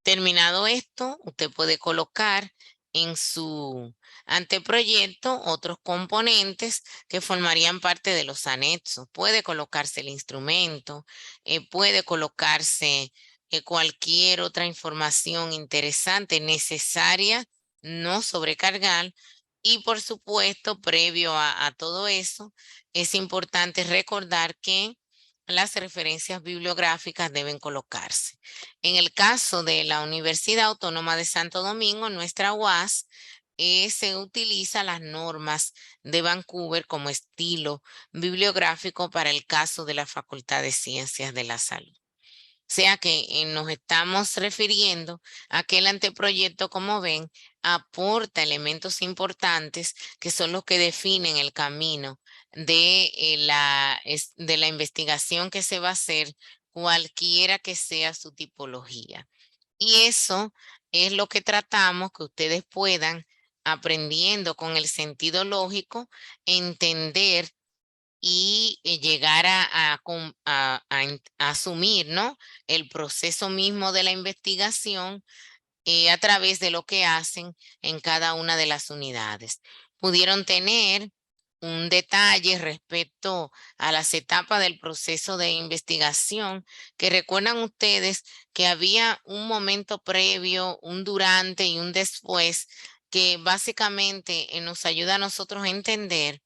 Terminado esto, usted puede colocar en su anteproyecto otros componentes que formarían parte de los anexos. Puede colocarse el instrumento, puede colocarse cualquier otra información interesante, necesaria, no sobrecargar. Y por supuesto, previo a todo eso, es importante recordar que las referencias bibliográficas deben colocarse. En el caso de la Universidad Autónoma de Santo Domingo, nuestra UAS, se utiliza las normas de Vancouver como estilo bibliográfico para el caso de la Facultad de Ciencias de la Salud. O sea que nos estamos refiriendo a que el anteproyecto, como ven, aporta elementos importantes que son los que definen el camino de la investigación que se va a hacer, cualquiera que sea su tipología. Y eso es lo que tratamos que ustedes puedan, aprendiendo con el sentido lógico, entender y llegar a asumir, ¿no? El proceso mismo de la investigación a través de lo que hacen en cada una de las unidades. Pudieron tener un detalle respecto a las etapas del proceso de investigación, que recuerdan ustedes que había un momento previo, un durante y un después, que básicamente nos ayuda a nosotros a entender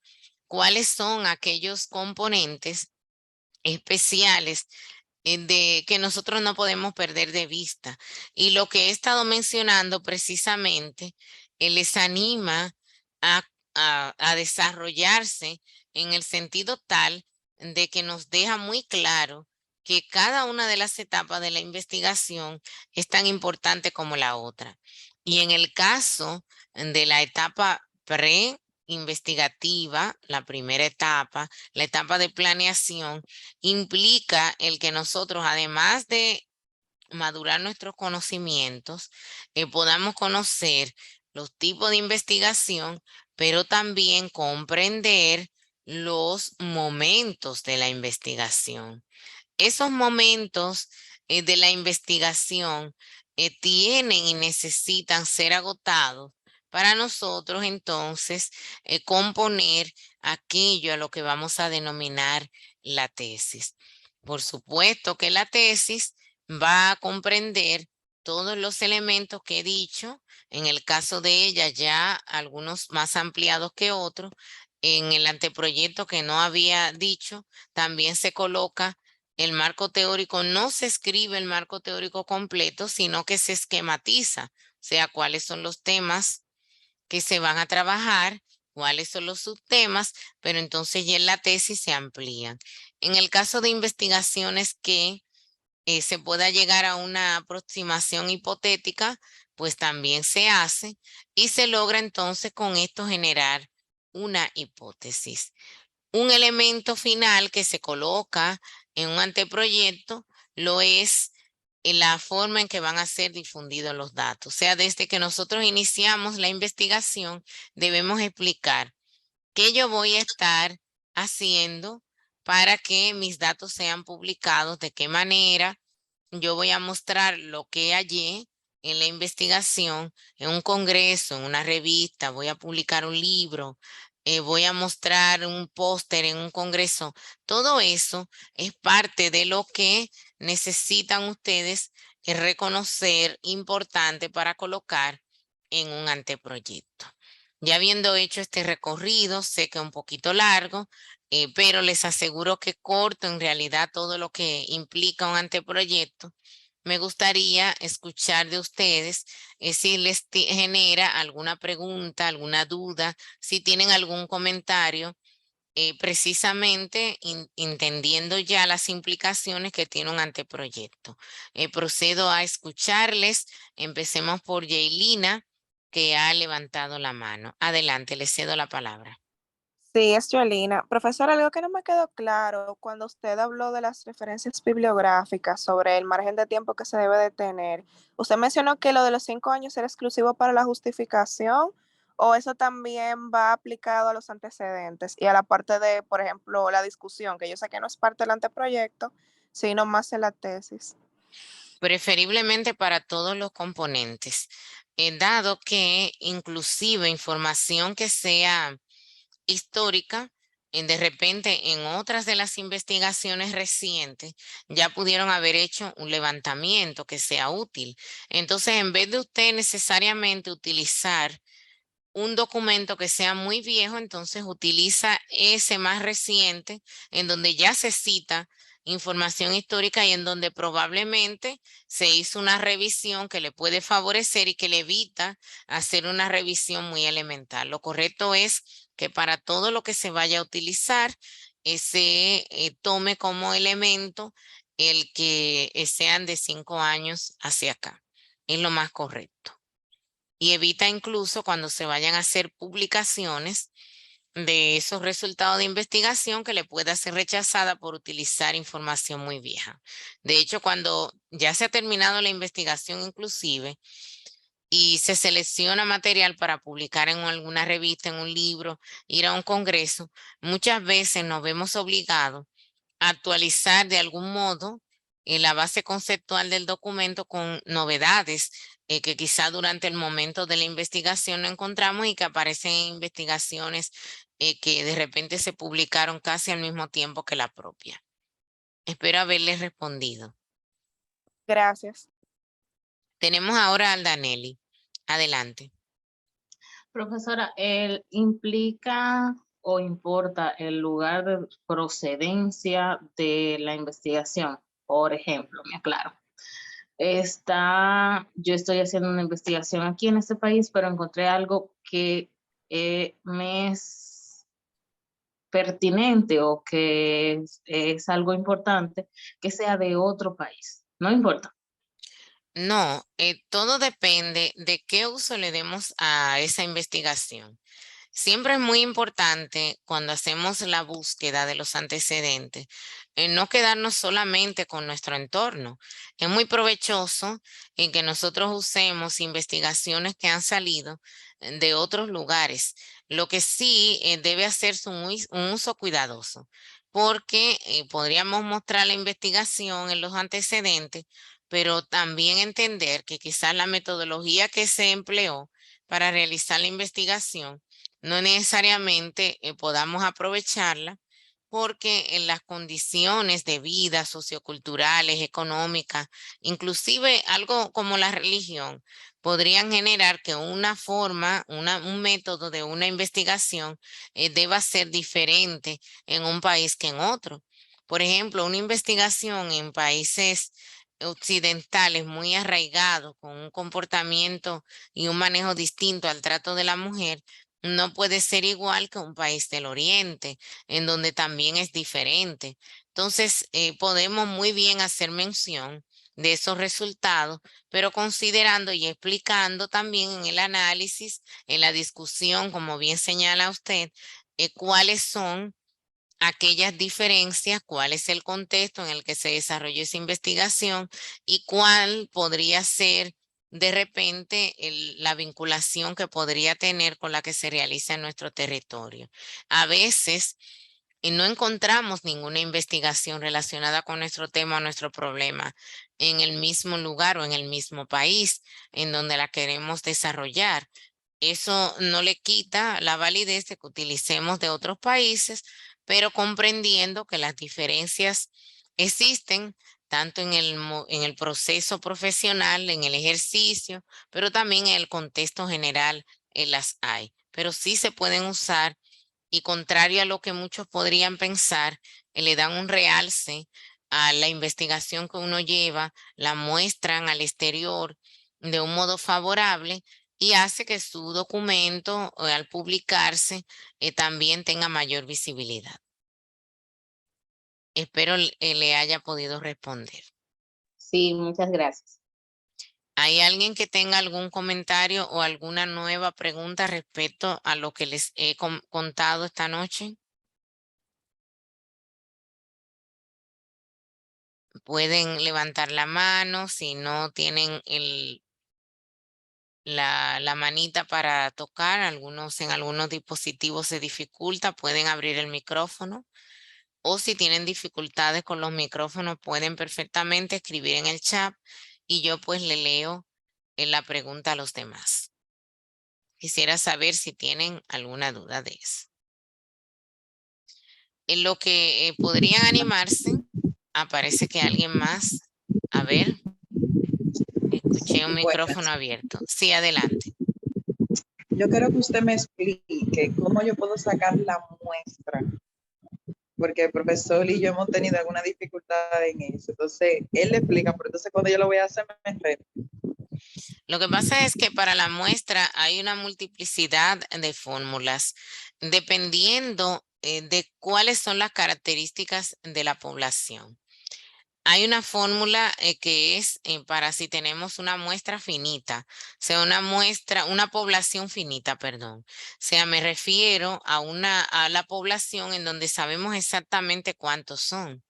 cuáles son aquellos componentes especiales de que nosotros no podemos perder de vista. Y lo que he estado mencionando precisamente, les anima a, a desarrollarse en el sentido tal de que nos deja muy claro que cada una de las etapas de la investigación es tan importante como la otra. Y en el caso de la etapa pre-investigativa, la primera etapa, la etapa de planeación, implica el que nosotros, además de madurar nuestros conocimientos, podamos conocer los tipos de investigación, pero también comprender los momentos de la investigación. Esos momentos de la investigación tienen y necesitan ser agotados para nosotros entonces componer aquello a lo que vamos a denominar la tesis. Por supuesto que la tesis va a comprender todos los elementos que he dicho, en el caso de ella ya algunos más ampliados que otros. En el anteproyecto que no había dicho, también se coloca el marco teórico. No se escribe el marco teórico completo, sino que se esquematiza, o sea, cuáles son los temas que se van a trabajar, cuáles son los subtemas, pero entonces ya en la tesis se amplían. En el caso de investigaciones que se pueda llegar a una aproximación hipotética, pues también se hace y se logra entonces con esto generar una hipótesis. Un elemento final que se coloca en un anteproyecto lo es en la forma en que van a ser difundidos los datos. O sea, desde que nosotros iniciamos la investigación, debemos explicar qué yo voy a estar haciendo para que mis datos sean publicados, de qué manera yo voy a mostrar lo que hallé en la investigación, en un congreso, en una revista, voy a publicar un libro, voy a mostrar un póster en un congreso. Todo eso es parte de lo que necesitan ustedes reconocer importante para colocar en un anteproyecto. Ya habiendo hecho este recorrido, sé que es un poquito largo, pero les aseguro que corto en realidad todo lo que implica un anteproyecto. Me gustaría escuchar de ustedes si les genera alguna pregunta, alguna duda, si tienen algún comentario, precisamente entendiendo ya las implicaciones que tiene un anteproyecto. Procedo a escucharles. Empecemos por Yailina, que ha levantado la mano. Adelante, le cedo la palabra. Sí, es Joelina. Profesor, algo que no me quedó claro cuando usted habló de las referencias bibliográficas sobre el margen de tiempo que se debe de tener. Usted mencionó que lo de los 5 años era exclusivo para la justificación o eso también va aplicado a los antecedentes y a la parte de, por ejemplo, la discusión, que yo sé que no es parte del anteproyecto, sino más en la tesis. Preferiblemente para todos los componentes, dado que inclusive información que sea histórica, de repente en otras de las investigaciones recientes ya pudieron haber hecho un levantamiento que sea útil. Entonces, en vez de usted necesariamente utilizar un documento que sea muy viejo, entonces utiliza ese más reciente en donde ya se cita información histórica y en donde probablemente se hizo una revisión que le puede favorecer y que le evita hacer una revisión muy elemental. Lo correcto es que para todo lo que se vaya a utilizar, se tome como elemento el que sean de 5 años hacia acá. Es lo más correcto y evita incluso cuando se vayan a hacer publicaciones de esos resultados de investigación que le pueda ser rechazada por utilizar información muy vieja. De hecho, cuando ya se ha terminado la investigación inclusive y se selecciona material para publicar en alguna revista, en un libro, ir a un congreso, muchas veces nos vemos obligados a actualizar de algún modo la base conceptual del documento con novedades que quizá durante el momento de la investigación no encontramos y que aparecen en investigaciones que de repente se publicaron casi al mismo tiempo que la propia. Espero haberles respondido. Gracias. Tenemos ahora al Danelli. Adelante. Profesora, ¿él implica o importa el lugar de procedencia de la investigación? Por ejemplo, me aclaro. Yo estoy haciendo una investigación aquí en este país, pero encontré algo que me es pertinente o que es algo importante que sea de otro país. No importa. No, todo depende de qué uso le demos a esa investigación. Siempre es muy importante cuando hacemos la búsqueda de los antecedentes, no quedarnos solamente con nuestro entorno. Es muy provechoso en que nosotros usemos investigaciones que han salido de otros lugares. Lo que sí debe hacerse un uso cuidadoso, porque podríamos mostrar la investigación en los antecedentes, pero también entender que quizás la metodología que se empleó para realizar la investigación no necesariamente podamos aprovecharla porque en las condiciones de vida socioculturales, económicas, inclusive algo como la religión, podrían generar que una forma, un método de una investigación deba ser diferente en un país que en otro. Por ejemplo, una investigación en países occidentales muy arraigados, con un comportamiento y un manejo distinto al trato de la mujer, no puede ser igual que un país del Oriente, en donde también es diferente. Entonces, podemos muy bien hacer mención de esos resultados, pero considerando y explicando también en el análisis, en la discusión, como bien señala usted, cuáles son aquellas diferencias, cuál es el contexto en el que se desarrolló esa investigación y cuál podría ser de repente la vinculación que podría tener con la que se realiza en nuestro territorio. A veces no encontramos ninguna investigación relacionada con nuestro tema o nuestro problema en el mismo lugar o en el mismo país en donde la queremos desarrollar. Eso no le quita la validez de que utilicemos de otros países, pero comprendiendo que las diferencias existen tanto en el proceso profesional, en el ejercicio, pero también en el contexto general las hay. Pero sí se pueden usar y contrario a lo que muchos podrían pensar, le dan un realce a la investigación que uno lleva, la muestran al exterior de un modo favorable y hace que su documento al publicarse también tenga mayor visibilidad. Espero le haya podido responder. Sí, muchas gracias. ¿Hay alguien que tenga algún comentario o alguna nueva pregunta respecto a lo que les he contado esta noche? Pueden levantar la mano, si no tienen la manita para tocar, en algunos dispositivos se dificulta, pueden abrir el micrófono. O si tienen dificultades con los micrófonos, pueden perfectamente escribir en el chat y yo pues le leo la pregunta a los demás. Quisiera saber si tienen alguna duda de eso. En lo que podrían animarse, aparece que alguien más, a ver, escuché un micrófono Buenas. abierto. Sí, adelante. Yo quiero que usted me explique cómo yo puedo sacar la muestra, porque el profesor y yo hemos tenido alguna dificultad en eso. Entonces, él le explica, pero entonces cuando yo lo voy a hacer me enredo. Lo que pasa es que para la muestra hay una multiplicidad de fórmulas dependiendo de cuáles son las características de la población. Hay una fórmula que es para si tenemos una muestra finita, sea una población finita, perdón. O sea, me refiero a la población en donde sabemos exactamente cuántos son.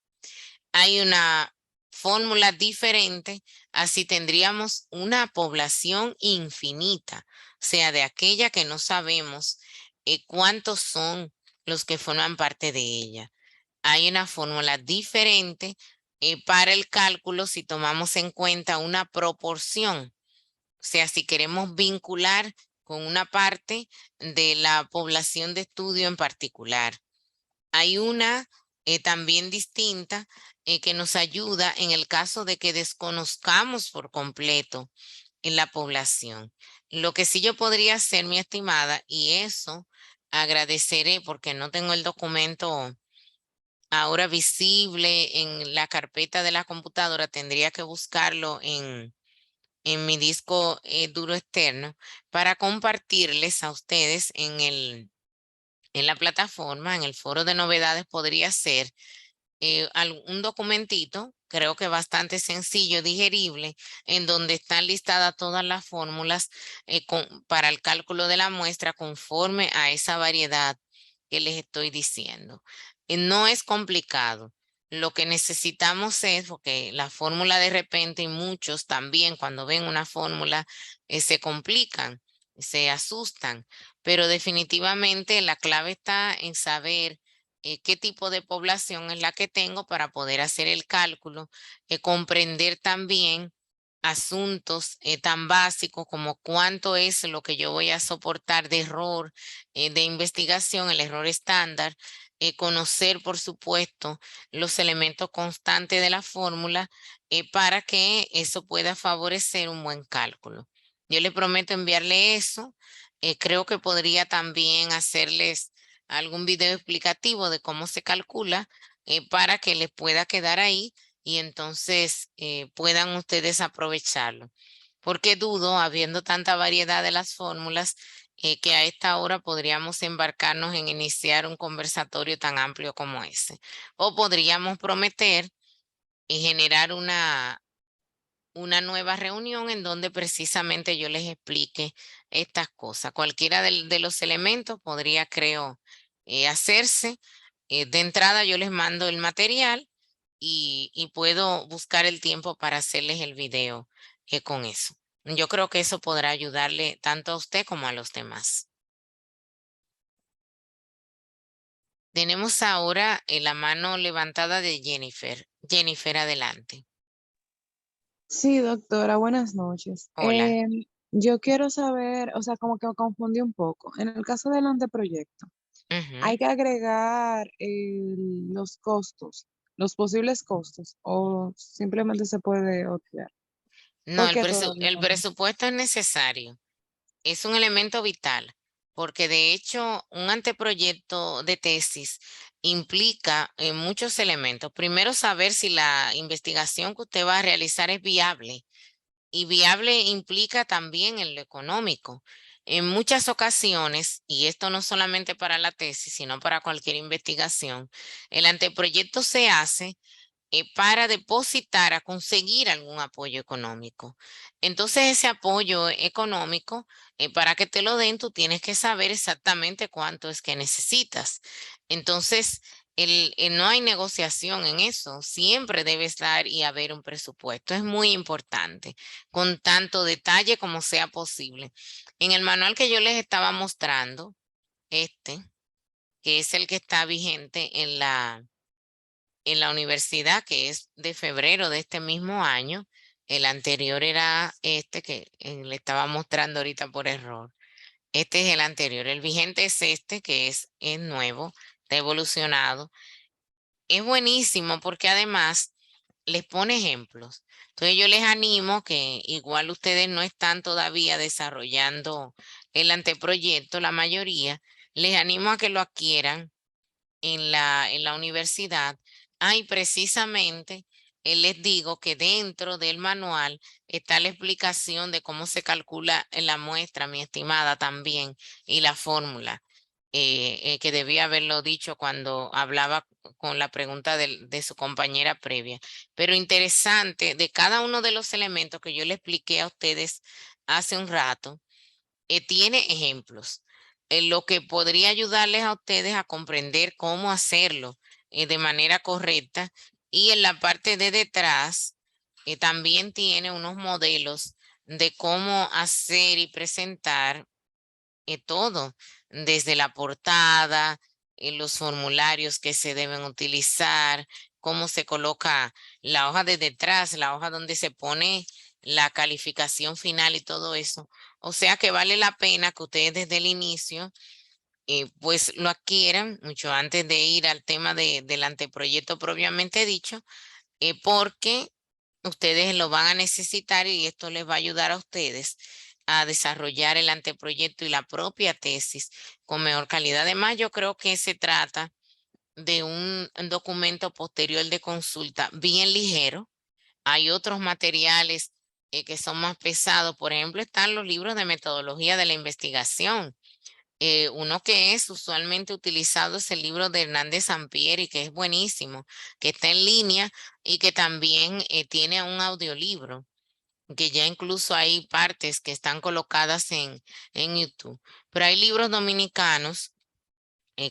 Hay una fórmula diferente, así tendríamos una población infinita, o sea, de aquella que no sabemos cuántos son los que forman parte de ella. Hay una fórmula diferente para el cálculo si tomamos en cuenta una proporción. O sea, si queremos vincular con una parte de la población de estudio en particular. Hay una también distinta que nos ayuda en el caso de que desconozcamos por completo en la población. Lo que sí yo podría hacer, mi estimada, y eso agradeceré porque no tengo el documento ahora visible en la carpeta de la computadora, tendría que buscarlo en mi disco duro externo para compartirles a ustedes en la plataforma, en el foro de novedades, podría ser un documentito, creo que bastante sencillo, digerible, en donde están listadas todas las fórmulas para el cálculo de la muestra conforme a esa variedad que les estoy diciendo. No es complicado. Lo que necesitamos es, porque la fórmula de repente y muchos también cuando ven una fórmula se complican, se asustan, pero definitivamente la clave está en saber qué tipo de población es la que tengo para poder hacer el cálculo, comprender también asuntos tan básicos como cuánto es lo que yo voy a soportar de error de investigación, el error estándar, conocer, por supuesto, los elementos constantes de la fórmula para que eso pueda favorecer un buen cálculo. Yo le prometo enviarle eso. Creo que podría también hacerles algún video explicativo de cómo se calcula para que les pueda quedar ahí y entonces puedan ustedes aprovecharlo. Porque dudo, habiendo tanta variedad de las fórmulas, que a esta hora podríamos embarcarnos en iniciar un conversatorio tan amplio como ese. O podríamos prometer generar una nueva reunión en donde precisamente yo les explique estas cosas. Cualquiera de los elementos podría, creo, hacerse. De entrada yo les mando el material y puedo buscar el tiempo para hacerles el video con eso. Yo creo que eso podrá ayudarle tanto a usted como a los demás. Tenemos ahora la mano levantada de Jennifer. Jennifer, adelante. Sí, doctora, buenas noches. Hola. Yo quiero saber, o sea, como que me confundí un poco. En el caso del anteproyecto, Ujú. ¿hay que agregar los costos, los posibles costos, o simplemente se puede obviar? No, ¿Por qué todavía el no? presupuesto es necesario. Es un elemento vital, porque de hecho un anteproyecto de tesis implica muchos elementos. Primero, saber si la investigación que usted va a realizar es viable. Y viable implica también en lo económico. En muchas ocasiones, y esto no solamente para la tesis, sino para cualquier investigación, el anteproyecto se hace para depositar a conseguir algún apoyo económico. Entonces, ese apoyo económico, para que te lo den, tú tienes que saber exactamente cuánto es que necesitas. Entonces, no hay negociación en eso. Siempre debe estar y haber un presupuesto. Es muy importante, con tanto detalle como sea posible. En el manual que yo les estaba mostrando, que es el que está vigente en la universidad, que es de febrero de este mismo año. El anterior era este que le estaba mostrando ahorita por error. Este es el anterior. El vigente es este, que es nuevo, está evolucionado. Es buenísimo porque además les pone ejemplos. Entonces yo les animo que igual ustedes no están todavía desarrollando el anteproyecto, la mayoría, les animo a que lo adquieran en la universidad. Y precisamente les digo que dentro del manual está la explicación de cómo se calcula la muestra, mi estimada, también, y la fórmula, que debía haberlo dicho cuando hablaba con la pregunta de su compañera previa. Pero interesante, de cada uno de los elementos que yo le expliqué a ustedes hace un rato, tiene ejemplos, lo que podría ayudarles a ustedes a comprender cómo hacerlo de manera correcta. Y en la parte de detrás también tiene unos modelos de cómo hacer y presentar todo, desde la portada, los formularios que se deben utilizar, cómo se coloca la hoja de detrás, la hoja donde se pone la calificación final y todo eso. O sea que vale la pena que ustedes desde el inicio pues lo adquieran mucho antes de ir al tema del anteproyecto propiamente dicho, porque ustedes lo van a necesitar y esto les va a ayudar a ustedes a desarrollar el anteproyecto y la propia tesis con mejor calidad. Además, yo creo que se trata de un documento posterior de consulta bien ligero. Hay otros materiales que son más pesados. Por ejemplo, están los libros de metodología de la investigación. Uno que es usualmente utilizado es el libro de Hernández Sampieri, que es buenísimo, que está en línea y que también tiene un audiolibro, que ya incluso hay partes que están colocadas en YouTube. Pero hay libros dominicanos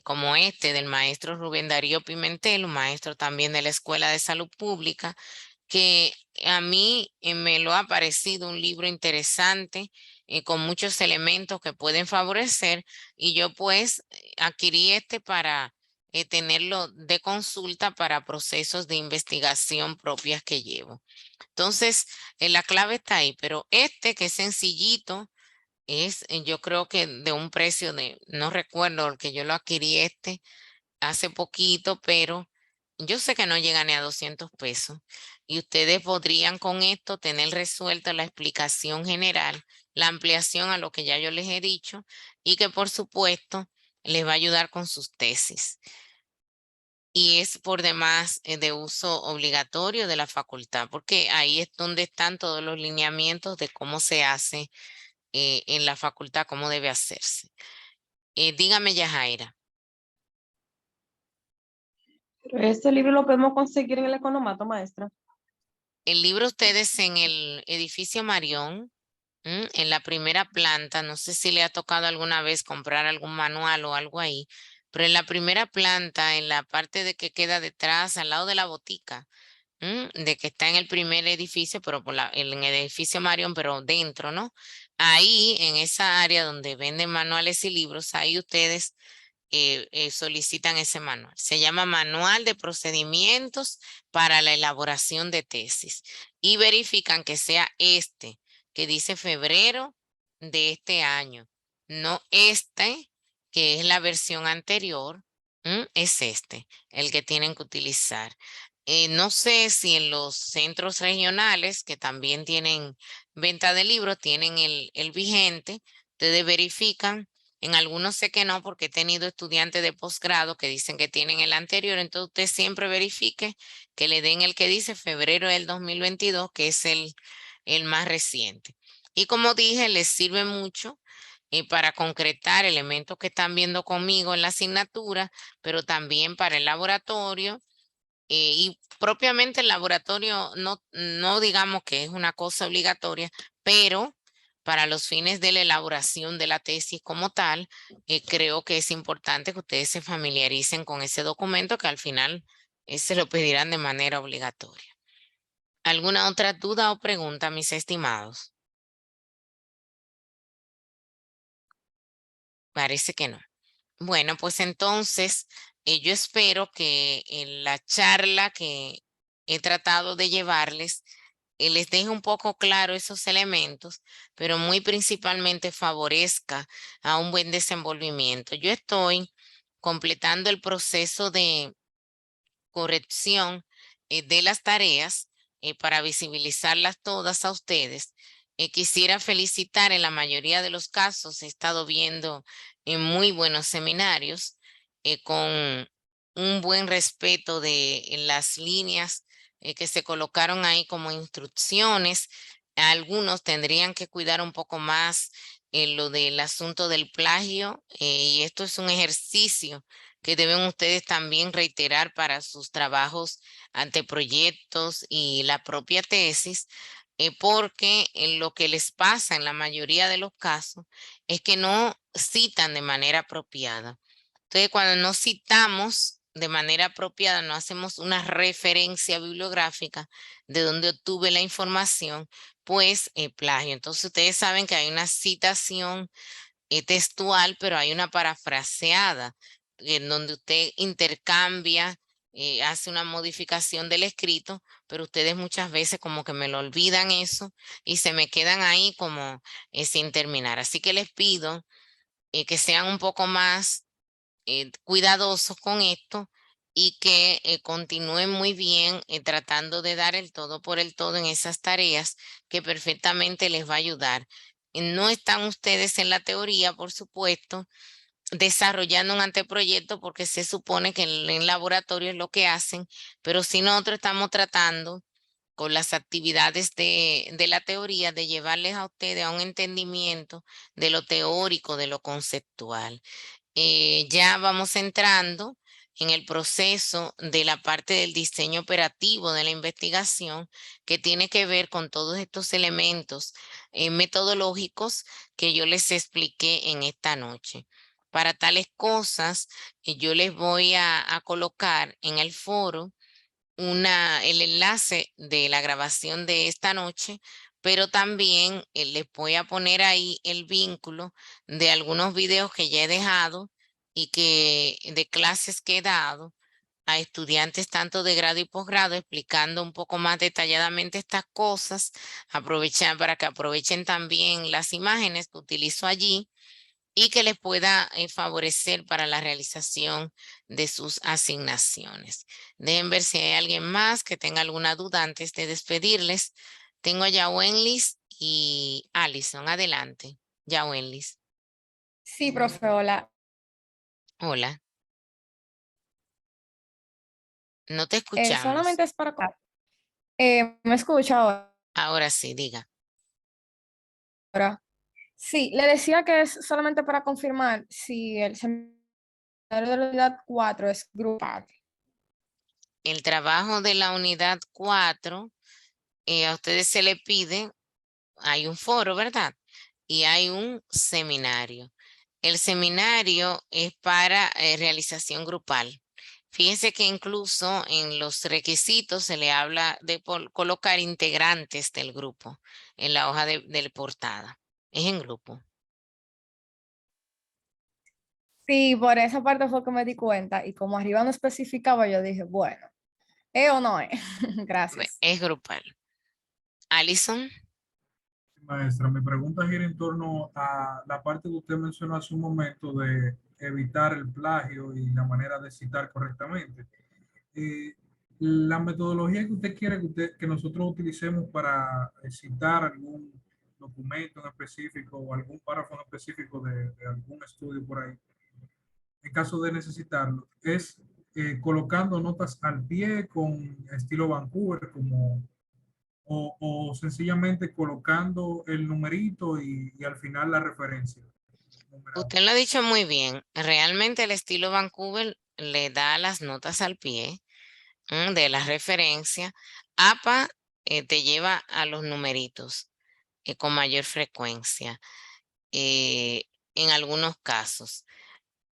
como este del maestro Rubén Darío Pimentel, un maestro también de la Escuela de Salud Pública, que a mí me lo ha parecido un libro interesante, con muchos elementos que pueden favorecer, y yo pues adquirí este para tenerlo de consulta para procesos de investigación propias que llevo. Entonces, la clave está ahí, pero este que es sencillito, es yo creo que de un precio de, no recuerdo el que yo lo adquirí hace poquito, pero yo sé que no llega ni a 200 pesos. Y ustedes podrían con esto tener resuelta la explicación general, la ampliación a lo que ya yo les he dicho y que por supuesto les va a ayudar con sus tesis. Y es por demás de uso obligatorio de la facultad, porque ahí es donde están todos los lineamientos de cómo se hace en la facultad, cómo debe hacerse. Dígame, Yajaira. Este libro lo podemos conseguir en el Economato, maestra. El libro ustedes en el edificio Marión, en la primera planta, no sé si le ha tocado alguna vez comprar algún manual o algo ahí, pero en la primera planta, en la parte de que queda detrás, al lado de la botica, de que está en el primer edificio, pero en el edificio Marión, pero dentro, ¿no? Ahí, en esa área donde venden manuales y libros, ahí ustedes solicitan ese manual. Se llama Manual de Procedimientos para la Elaboración de Tesis y verifican que sea este, que dice febrero de este año, no este, que es la versión anterior, es este, el que tienen que utilizar. No sé si en los centros regionales, que también tienen venta de libros, tienen el vigente, ustedes verifican. En algunos sé que no, porque he tenido estudiantes de posgrado que dicen que tienen el anterior. Entonces usted siempre verifique que le den el que dice febrero del 2022, que es el más reciente. Y como dije, les sirve mucho para concretar elementos que están viendo conmigo en la asignatura, pero también para el laboratorio. Y propiamente el laboratorio no digamos que es una cosa obligatoria, pero para los fines de la elaboración de la tesis como tal, creo que es importante que ustedes se familiaricen con ese documento que al final se lo pedirán de manera obligatoria. ¿Alguna otra duda o pregunta, mis estimados? Parece que no. Bueno, pues entonces yo espero que en la charla que he tratado de llevarles les deje un poco claro esos elementos, pero muy principalmente favorezca a un buen desenvolvimiento. Yo estoy completando el proceso de corrección de las tareas para visibilizarlas todas a ustedes. Quisiera felicitar, en la mayoría de los casos he estado viendo muy buenos seminarios con un buen respeto de las líneas que se colocaron ahí como instrucciones. Algunos tendrían que cuidar un poco más lo del asunto del plagio, y esto es un ejercicio que deben ustedes también reiterar para sus trabajos, anteproyectos y la propia tesis, porque lo que les pasa en la mayoría de los casos es que no citan de manera apropiada. Entonces, cuando no citamos de manera apropiada, no hacemos una referencia bibliográfica de donde obtuve la información, pues plagio. Entonces, ustedes saben que hay una citación textual, pero hay una parafraseada en donde usted intercambia hace una modificación del escrito, pero ustedes muchas veces como que me lo olvidan eso y se me quedan ahí como sin terminar. Así que les pido que sean un poco más cuidadosos con esto y que continúen muy bien tratando de dar el todo por el todo en esas tareas que perfectamente les va a ayudar. No están ustedes en la teoría, por supuesto, desarrollando un anteproyecto porque se supone que en laboratorio es lo que hacen, pero si nosotros estamos tratando con las actividades de la teoría de llevarles a ustedes a un entendimiento de lo teórico, de lo conceptual. Ya vamos entrando en el proceso de la parte del diseño operativo de la investigación que tiene que ver con todos estos elementos metodológicos que yo les expliqué en esta noche. Para tales cosas, yo les voy a colocar en el foro el enlace de la grabación de esta noche, pero también les voy a poner ahí el vínculo de algunos videos que ya he dejado y que de clases que he dado a estudiantes tanto de grado y posgrado explicando un poco más detalladamente estas cosas, aprovechar para que aprovechen también las imágenes que utilizo allí y que les pueda favorecer para la realización de sus asignaciones. Dejen ver si hay alguien más que tenga alguna duda antes de despedirles. Tengo a Yawenlis y Alison. Adelante, Yawenlis. Sí, profe, hola. Hola, no te escuchamos. Solamente es para... ¿Me escucha Ahora sí, diga. ahora? Sí, le decía que es solamente para confirmar si el seminario de la unidad 4 es grupal. El trabajo de la unidad 4, a ustedes se le pide, hay un foro, ¿verdad? Y hay un seminario. El seminario es para realización grupal. Fíjense que incluso en los requisitos se le habla de colocar integrantes del grupo en la hoja de portada. Es en grupo. Sí, por esa parte fue que me di cuenta y como arriba no especificaba, yo dije, bueno, ¿es o no es? Gracias. Es grupal. Alison, Maestra, mi pregunta gira en torno a la parte que usted mencionó hace un momento de evitar el plagio y la manera de citar correctamente. Eh, la metodología que usted quiere que nosotros utilicemos para citar algún documento en específico o algún párrafo en específico de algún estudio por ahí, en caso de necesitarlo, es colocando notas al pie con estilo Vancouver como o sencillamente colocando el numerito y al final la referencia. usted lo ha dicho muy bien. Realmente el estilo Vancouver le da las notas al pie de la referencia. APA te lleva a los numeritos con mayor frecuencia en algunos casos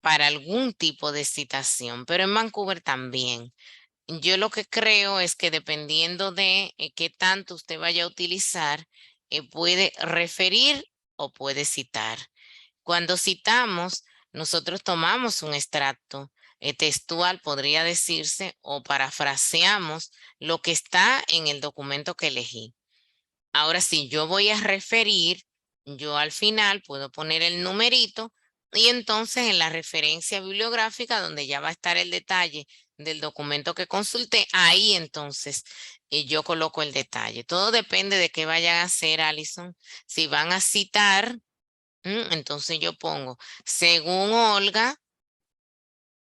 para algún tipo de citación, pero en Vancouver también. Yo lo que creo es que dependiendo de qué tanto usted vaya a utilizar, puede referir o puede citar. Cuando citamos, nosotros tomamos un extracto textual, podría decirse, o parafraseamos lo que está en el documento que elegí. Ahora, si yo voy a referir, yo al final puedo poner el numerito y entonces en la referencia bibliográfica donde ya va a estar el detalle del documento que consulté, ahí entonces yo coloco el detalle. Todo depende de qué vayan a hacer, Alison. Si van a citar, entonces yo pongo, según Olga,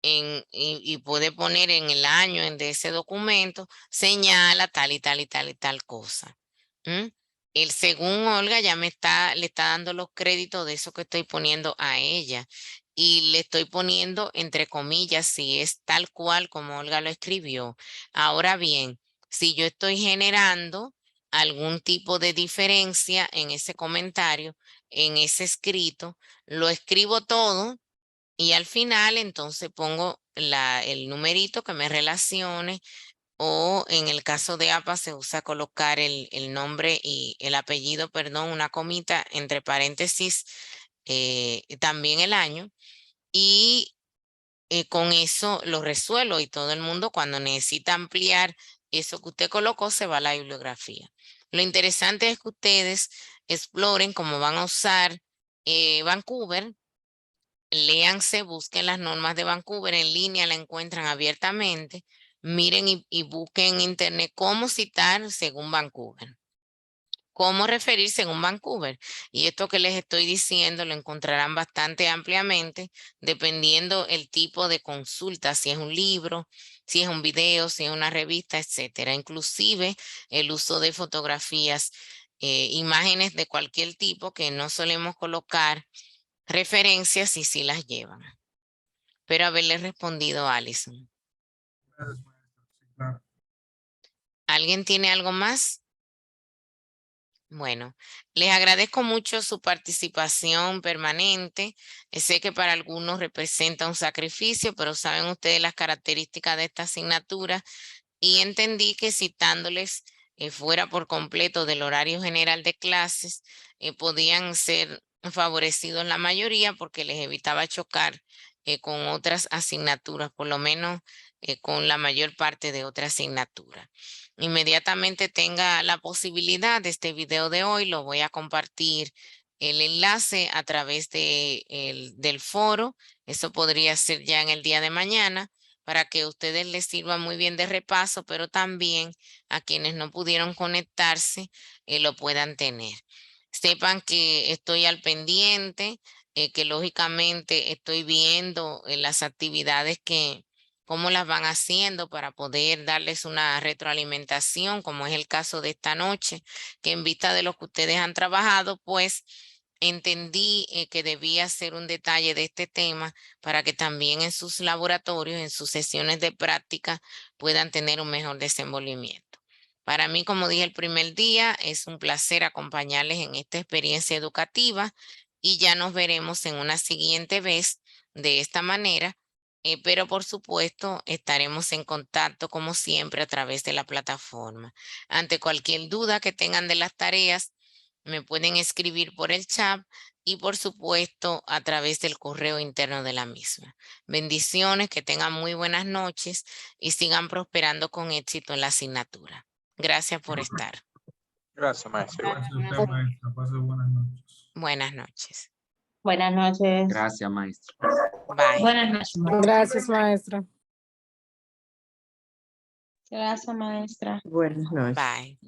y puede poner en el año de ese documento, señala tal y tal y tal y tal cosa. El según Olga ya le está dando los créditos de eso que estoy poniendo a ella. Y le estoy poniendo entre comillas si es tal cual como Olga lo escribió. Ahora bien, si yo estoy generando algún tipo de diferencia en ese comentario, en ese escrito, lo escribo todo y al final entonces pongo el numerito que me relacione o en el caso de APA se usa colocar el nombre y el apellido, perdón, una comita entre paréntesis, también el año y con eso lo resuelvo y todo el mundo cuando necesita ampliar eso que usted colocó se va a la bibliografía. Lo interesante es que ustedes exploren cómo van a usar Vancouver, léanse, busquen las normas de Vancouver en línea, la encuentran abiertamente, miren y busquen en internet cómo citar según Vancouver. Cómo referir según Vancouver. Y esto que les estoy diciendo lo encontrarán bastante ampliamente dependiendo el tipo de consulta, si es un libro, si es un video, si es una revista, etcétera. Inclusive el uso de fotografías, imágenes de cualquier tipo que no solemos colocar referencias y sí las llevan. Pero haberle respondido a Alison. Gracias, maestra. Sí, claro. ¿Alguien tiene algo más? Bueno, les agradezco mucho su participación permanente. Sé que para algunos representa un sacrificio, pero saben ustedes las características de esta asignatura y entendí que citándoles fuera por completo del horario general de clases, podían ser favorecidos la mayoría porque les evitaba chocar con otras asignaturas, por lo menos con la mayor parte de otra asignatura. Inmediatamente tenga la posibilidad de este video de hoy, lo voy a compartir el enlace a través del foro. Eso podría ser ya en el día de mañana para que a ustedes les sirva muy bien de repaso, pero también a quienes no pudieron conectarse lo puedan tener. Sepan que estoy al pendiente, que lógicamente estoy viendo las actividades cómo las van haciendo para poder darles una retroalimentación, como es el caso de esta noche, que en vista de lo que ustedes han trabajado, pues entendí que debía ser un detalle de este tema para que también en sus laboratorios, en sus sesiones de práctica, puedan tener un mejor desenvolvimiento. Para mí, como dije el primer día, es un placer acompañarles en esta experiencia educativa y ya nos veremos en una siguiente vez de esta manera, pero por supuesto estaremos en contacto como siempre a través de la plataforma. Ante cualquier duda que tengan de las tareas, me pueden escribir por el chat y por supuesto a través del correo interno de la misma. Bendiciones, que tengan muy buenas noches y sigan prosperando con éxito en la asignatura. Gracias por estar. Gracias, maestro. Gracias a usted, maestra. Pase buenas noches. Buenas noches. Buenas noches. Gracias, maestro. Bye. Buenas noches. Gracias, maestra. Gracias, maestra. Buenas noches. Bye.